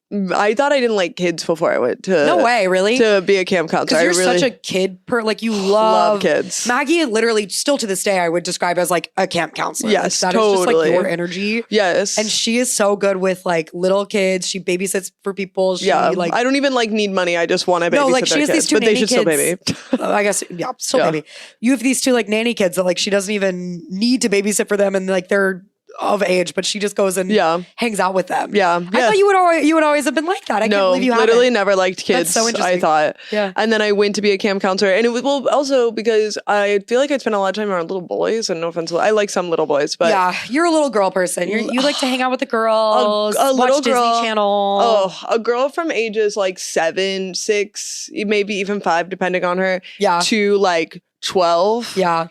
I thought I didn't like kids before I went to... No way, really? To be a camp counselor. Because you're such a kid... you love kids. Maggie, literally, still to this day, I would describe as like a camp counselor. Yes, that totally. is just like your energy. Yes. And she is so good with like little kids. She babysits for people. I don't even need money. I just want to babysit their kids. She has these 2 but nanny they should kids. still baby. I guess, still baby. You have these 2 like nanny kids that like she doesn't even need to babysit for them, and like they're of age, but she just goes and hangs out with them. Yeah. I thought you would always have been like that. I can't believe you haven't. Literally never liked kids. That's so interesting. I thought. Yeah. And then I went to be a camp counselor, and it was also because I feel like I spent a lot of time around little boys, and no offense, I like some little boys, but you're a little girl person. You like to hang out with the girls, a watch little girl, Disney Channel. Oh, a girl from ages like 7, 6, maybe even 5, depending on her. Yeah. To like 12. Yeah.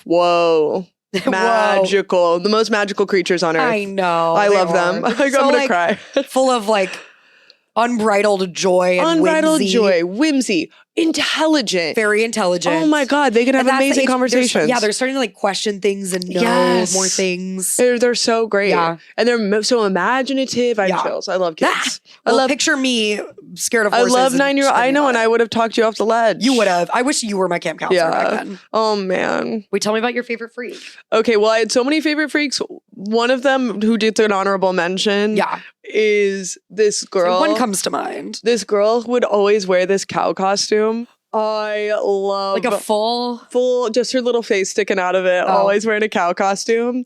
Whoa. Magical. The most magical creatures on earth. I know. I love them. I'm gonna cry. Full of like unbridled joy and whimsy, intelligent. Very intelligent. Oh my God, they can have amazing conversations. They're starting to like question things and know more things. They're so great. Yeah. And they're so imaginative. I have chills. I love kids. Picture me scared of horses. I love 9-year-old. I know, and I would have talked you off the ledge. You would have. I wish you were my camp counselor back then. Oh man. Wait, tell me about your favorite freak. Okay, well, I had so many favorite freaks. One of them who did an honorable mention is this girl. So one comes to mind. This girl would always wear this cow costume. I love like a full just her little face sticking out of it, always wearing a cow costume.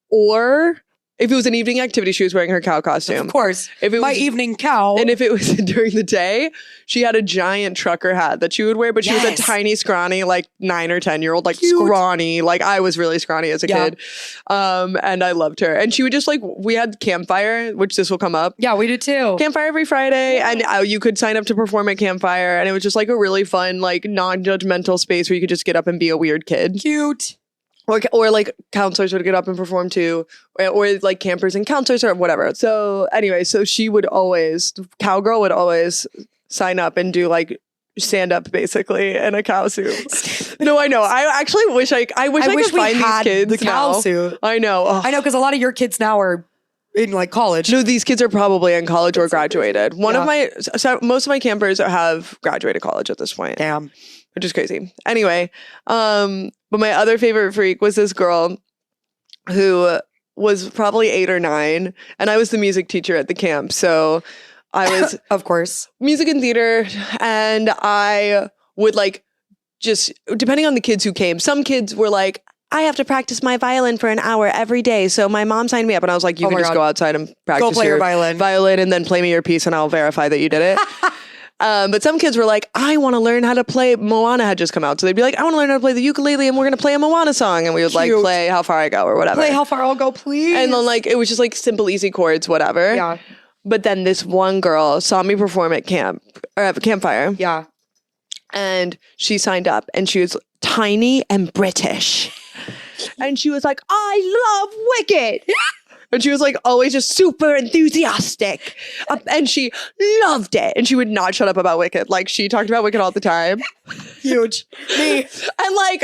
Or If it was an evening activity, she was wearing her cow costume. Of course. If it my was, evening cow. And if it was during the day, she had a giant trucker hat that she would wear, but she was a tiny, scrawny, like 9 or 10-year-old, like cute. Scrawny. Like I was really scrawny as a kid. And I loved her. And she would just like, we had campfire, which this will come up. Yeah, we do too. Campfire every Friday. And you could sign up to perform at campfire. And it was just like a really fun, like non-judgmental space where you could just get up and be a weird kid. Cute. Or like counselors would get up and perform too, or like campers and counselors or whatever. So anyway, so cowgirl would always sign up and do like stand up basically in a cow suit. No, I know. I actually wish I could find these kids the cow suit. I know. I know, because a lot of your kids now are in like college. No, these kids are probably in college or graduated. Most of my campers have graduated college at this point. Damn. Which is crazy. Anyway, but my other favorite freak was this girl who was probably 8 or 9, and I was the music teacher at the camp. So I was, of course, music and theater, and I would like just, depending on the kids who came, some kids were like, I have to practice my violin for an hour every day. So my mom signed me up, and I was like, you can just go outside and practice go play your violin and then play me your piece and I'll verify that you did it. But some kids were like, I want to learn how to play. Moana had just come out. So they'd be like, I want to learn how to play the ukulele and we're going to play a Moana song. And we would like play How Far I Go or whatever. Play How Far I'll Go, please. And then like, it was just like simple, easy chords, whatever. Yeah. But then this one girl saw me perform at campfire. Yeah. And she signed up and she was tiny and British. And she was like, I love Wicked. And she was like always just super enthusiastic. And she loved it. And she would not shut up about Wicked. Like she talked about Wicked all the time. Huge. Me. And like,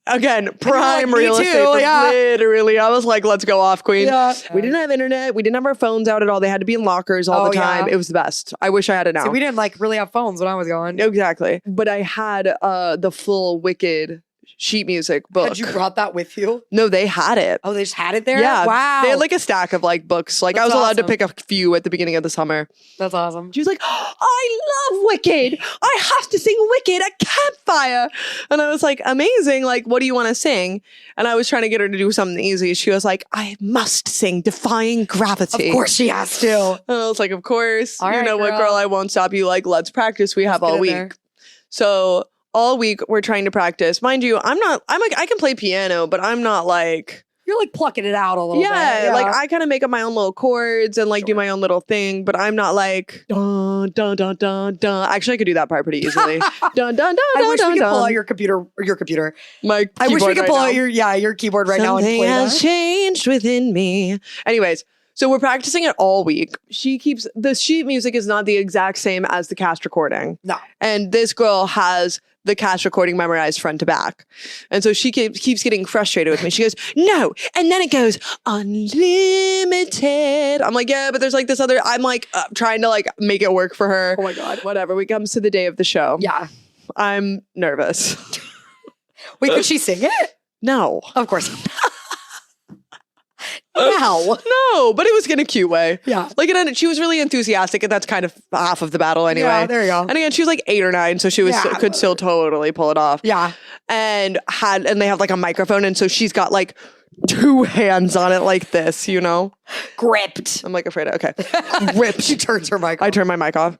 again, prime real estate. Too, yeah. Literally. I was like, let's go off, queen. Yeah. We didn't have internet. We didn't have our phones out at all. They had to be in lockers all the time. Yeah. It was the best. I wish I had it now. See, we didn't like really have phones when I was going. Exactly. But I had the full Wicked sheet music book. Had you brought that with you? No, they had it. Oh, they just had it there? Yeah. Wow. They had like a stack of like books. Like I was allowed to pick a few at the beginning of the summer. That's awesome. She was like, I love Wicked. I have to sing Wicked at campfire. And I was like, amazing. Like, what do you want to sing? And I was trying to get her to do something easy. She was like, I must sing Defying Gravity. Of course she has to. And I was like, of course. All you right, know what, girl? I won't stop you. Like, let's practice. We have all week. There. So all week we're trying to practice. Mind you, I can play piano, but I'm not like, you're like plucking it out a little bit. Yeah, like I kind of make up my own little chords and like do my own little thing, but I'm not like dun dun dun dun dun. Actually, I could do that part pretty easily. Dun dun dun I dun. wish dun, we could pull dun. out your computer. I wish we could pull out your keyboard right now and play that. Something has changed within me. Anyways, so we're practicing it all week. The sheet music is not the exact same as the cast recording. No. And this girl has the cast recording memorized front to back. And so she keeps getting frustrated with me. She goes, no. And then it goes, unlimited. I'm like, yeah, but there's like this other, I'm like trying to like make it work for her. Oh my God. Whatever. We comes to the day of the show. Yeah. I'm nervous. Wait, could she sing it? No. Of course. No, but it was in a cute way. Yeah. Like, and she was really enthusiastic, and that's kind of half of the battle anyway. Yeah, there you go. And again, she was like 8 or 9, so she could still totally pull it off. Yeah. And they have like a microphone, and so she's got like 2 hands on it like this, you know? Gripped. I'm like afraid of, okay. Gripped. She turns her mic off. I turn my mic off,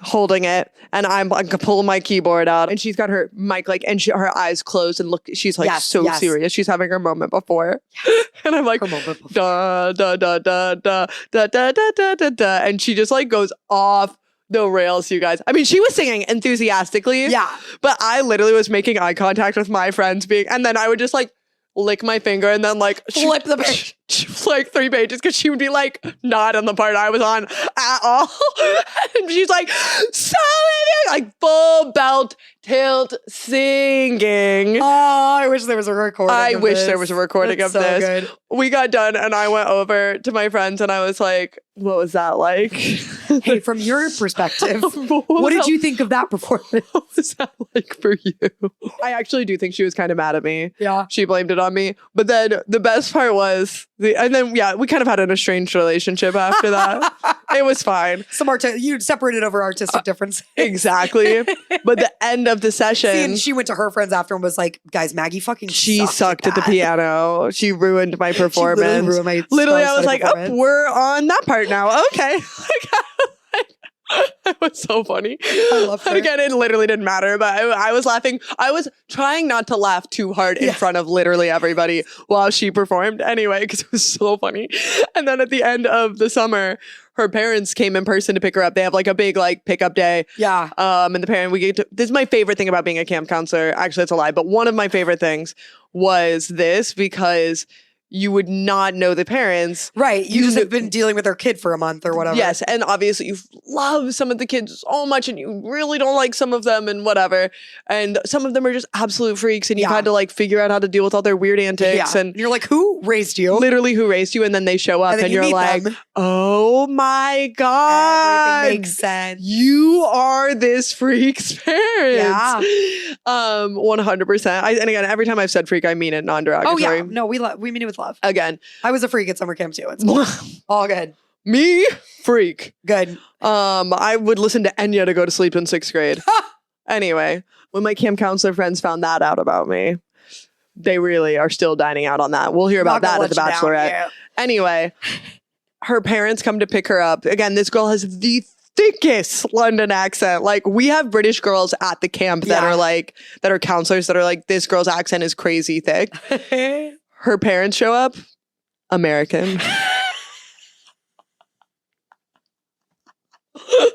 holding it, and I'm like pulling my keyboard out, and she's got her mic like, and her eyes closed, and look, she's like serious. She's having her moment before. Yes. And I'm like, da da da da da da da da da da, and she just like goes off the rails, you guys. I mean, she was singing enthusiastically. Yeah. But I literally was making eye contact with my friends and then I would just like lick my finger and then like flip the page. Like 3 pages because she would be like not on the part I was on at all. And she's like, like full belt tilt singing. Oh, I wish there was a recording. I wish there was a recording of this. Good. We got done and I went over to my friends and I was like, what was that like? Hey, from your perspective, what did you think of that performance? What was that like for you? I actually do think she was kind of mad at me. Yeah. She blamed it on me. But then the best part was, we kind of had an estranged relationship after that. It was fine. You separated over artistic differences. Exactly. But the end of the session. See, and she went to her friends after and was like, guys, Maggie fucking sucked at the piano. She ruined my performance. Literally, I was like, oh, we're on that part now. Okay. It was so funny. I love her. Again, it literally didn't matter, but I was laughing. I was trying not to laugh too hard in front of literally everybody while she performed anyway, because it was so funny. And then at the end of the summer, her parents came in person to pick her up. They have like a big like pickup day. Yeah. And this is my favorite thing about being a camp counselor. Actually, it's a lie, but one of my favorite things was this, because you would not know the parents. Right. You just have been dealing with their kid for a month or whatever. Yes. And obviously you love some of the kids so much and you really don't like some of them and whatever. And some of them are just absolute freaks and you've had to like figure out how to deal with all their weird antics. And you're like, who raised you? Literally who raised you? And then they show up and you're like, oh my God. Everything makes sense. You are this freak's parents. Yeah. 100%. And again, every time I've said freak, I mean it non-derogatory. Oh yeah. No, we mean it with love. Again, I was a freak at summer camp too. It's cool. All good. Me, freak. Good. I would listen to Enya to go to sleep in 6th grade. Anyway, when my camp counselor friends found that out about me, they really are still dining out on that. We'll hear about that at the Bachelorette. Yeah. Anyway, her parents come to pick her up. Again, this girl has the thickest London accent. Like, we have British girls at the camp that are counselors that are like, this girl's accent is crazy thick. Her parents show up, American.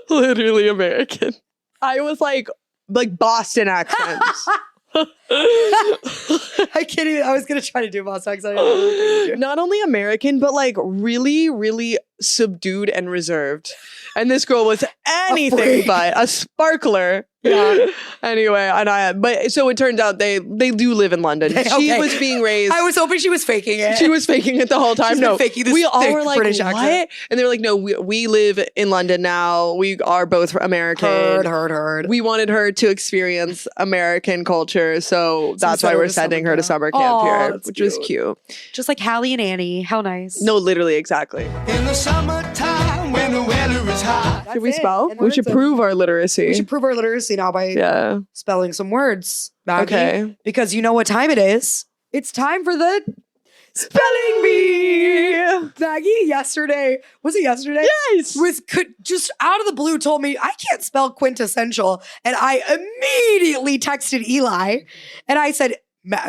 Literally American. I was like Boston accents. I can't even. I was going to try to do Boston accent. Not only American, but like really, really subdued and reserved. And this girl was anything but a sparkler. Yeah. Anyway, but so it turns out they do live in London. She was being raised. I was hoping she was faking it. She was faking it the whole time. No, we all were like, British what? Accent. And they were like, no, we live in London now. We are both American. Heard. We wanted her to experience American culture, so that's why we're sending her to summer camp here, which was cute. Just like Hallie and Annie. How nice. No, literally, exactly. In the summertime when the weather is hot. Should we spell? We should prove our literacy. We should prove our literacy now by spelling some words, Maggie. Okay. Because you know what time it is. It's time for the Spelling Bee. Maggie, yesterday. Was it yesterday? Yes. Just out of the blue told me I can't spell quintessential. And I immediately texted Eli. And I said,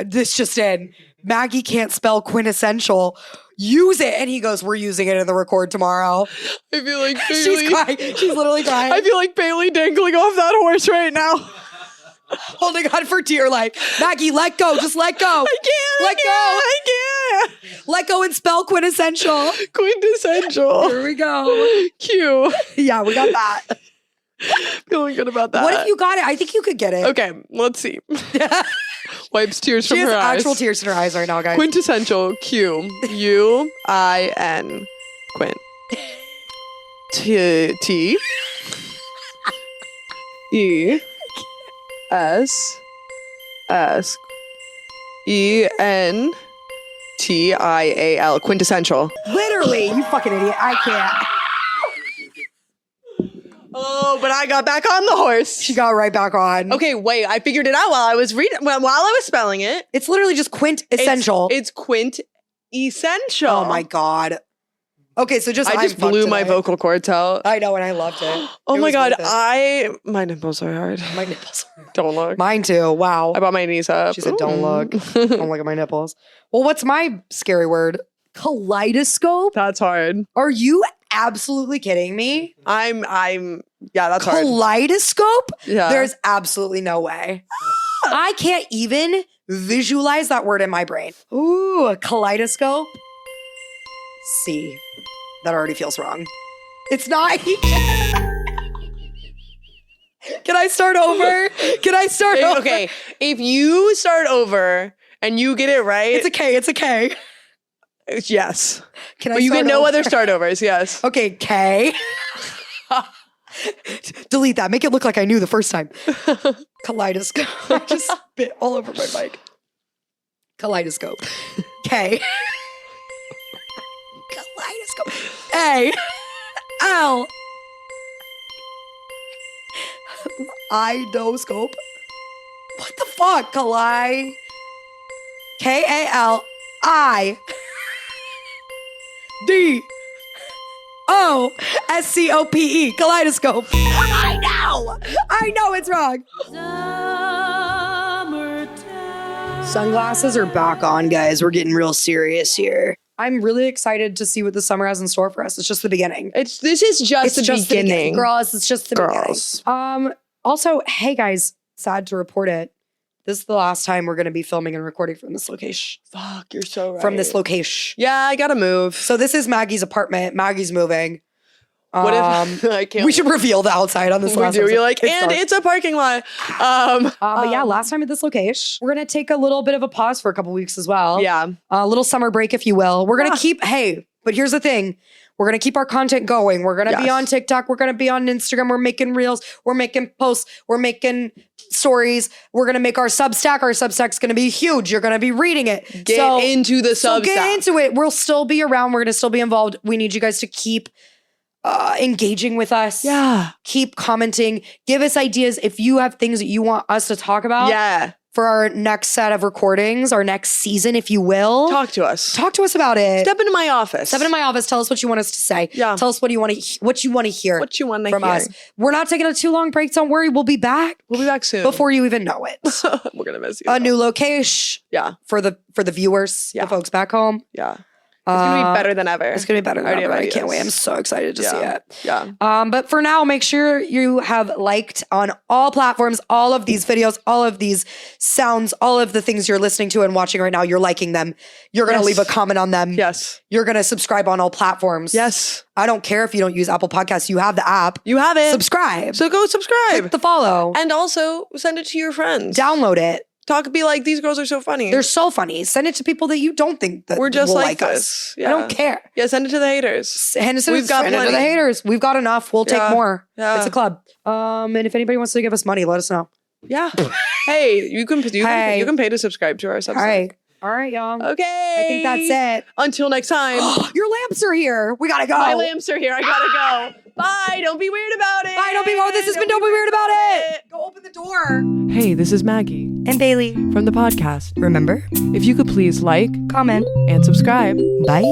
this just in. Maggie can't spell quintessential. Use it. And he goes, we're using it in the record tomorrow. I feel like Bailey. She's crying. She's literally crying. I feel like Bailey dangling off that horse right now. Holding on for dear life. Maggie, let go. Just let go. I can't. Let go and spell quintessential. Quintessential. Here we go. Cute. Yeah, we got that. Feeling good about that. What if you got it? I think you could get it. Okay, let's see. Wipes tears from her eyes. She has actual tears in her eyes right now, guys. Quintessential. Q-U-I-N. Quint. T. E. S. S. E. N. T-I-A-L. Quintessential. Literally, you fucking idiot. I can't. Oh, but I got back on the horse. She got right back on. Okay, wait. I figured it out while I was reading. While I was spelling it. It's literally just quintessential. It's quintessential. Oh my God. Okay, so I just blew my vocal cords out. I know, and I loved it. Oh my God. My nipples are hard. My nipples are hard. Don't look. Mine too. Wow. I brought my knees up. She said, don't look. Don't look at my nipples. Well, what's my scary word? Kaleidoscope? That's hard. Are you absolutely kidding me? Yeah, that's hard. Kaleidoscope? Yeah. There's absolutely no way. I can't even visualize that word in my brain. Ooh, a kaleidoscope? C. That already feels wrong. It's not. Can I start over? Over? Okay, if you start over and you get it right. It's a K. Yes. But you get no other start overs, yes. Okay, K. Delete that. Make it look like I knew the first time. Kaleidoscope. I just spit all over my mic. Kaleidoscope. K. Kaleidoscope. A. K-A-L. Idoscope. What the fuck? K-A-L-I. D-O-S-C-O-P-E. Kaleidoscope. I know it's wrong. Sunglasses are back on, guys. We're getting real serious here. I'm really excited to see what the summer has in store for us. It's just the beginning. This is just the beginning. Girls, it's just the beginning. Also, hey guys, sad to report it. This is the last time we're going to be filming and recording from this location. Fuck, you're so right. From this location. Yeah, I gotta move. So this is Maggie's apartment. Maggie's moving. What if I can't? We should reveal the outside on this last episode. You're like, and it's a parking lot. But yeah, last time at this location. We're going to take a little bit of a pause for a couple weeks as well. Yeah. A little summer break, if you will. We're going to keep, but here's the thing. We're going to keep our content going. We're going to be on TikTok. We're going to be on Instagram. We're making reels. We're making posts. We're making stories. We're going to make our Substack. Our Substack's going to be huge. You're going to be reading it. Get into the Substack. So get into it. We'll still be around. We're going to still be involved. We need you guys to keep engaging with us. Yeah. Keep commenting. Give us ideas if you have things that you want us to talk about. Yeah. For our next set of recordings, our next season, if you will. Talk to us. Talk to us about it. Step into my office. Tell us what you want us to say. Yeah. Tell us what you want to hear. What you want to hear from us. We're not taking a too long break. Don't worry. We'll be back. We'll be back soon. Before you even know it. We're going to miss you. A new location. Yeah. For the viewers, the folks back home. Yeah. It's going to be better than ever. It's going to be better than ever. I can't wait. I'm so excited to see it. Yeah. But for now, make sure you have liked on all platforms, all of these videos, all of these sounds, all of the things you're listening to and watching right now. You're liking them. You're going to leave a comment on them. Yes. You're going to subscribe on all platforms. Yes. I don't care if you don't use Apple Podcasts. You have the app. You have it. Subscribe. So go subscribe. Click the follow. And also send it to your friends. Download it. Be like, these girls are so funny. They're so funny. Send it to people that you don't think that we're just will like us. Yeah. I don't care. Yeah, send it to the haters. Send it to the haters. We've got enough. We'll take more. Yeah. It's a club. And if anybody wants to give us money, let us know. Yeah. Hey, you can pay to subscribe to our Substack. All right, y'all. Okay. I think that's it. Until next time. Your lamps are here. We gotta go. My lamps are here. I gotta go. Bye. Don't be weird about it. Bye. Don't be weird. This has been Don't Be Weird About It. Go open the door. Hey, this is Maggie. And Bailey. From the podcast. Remember? If you could please like, comment, and subscribe. Bye.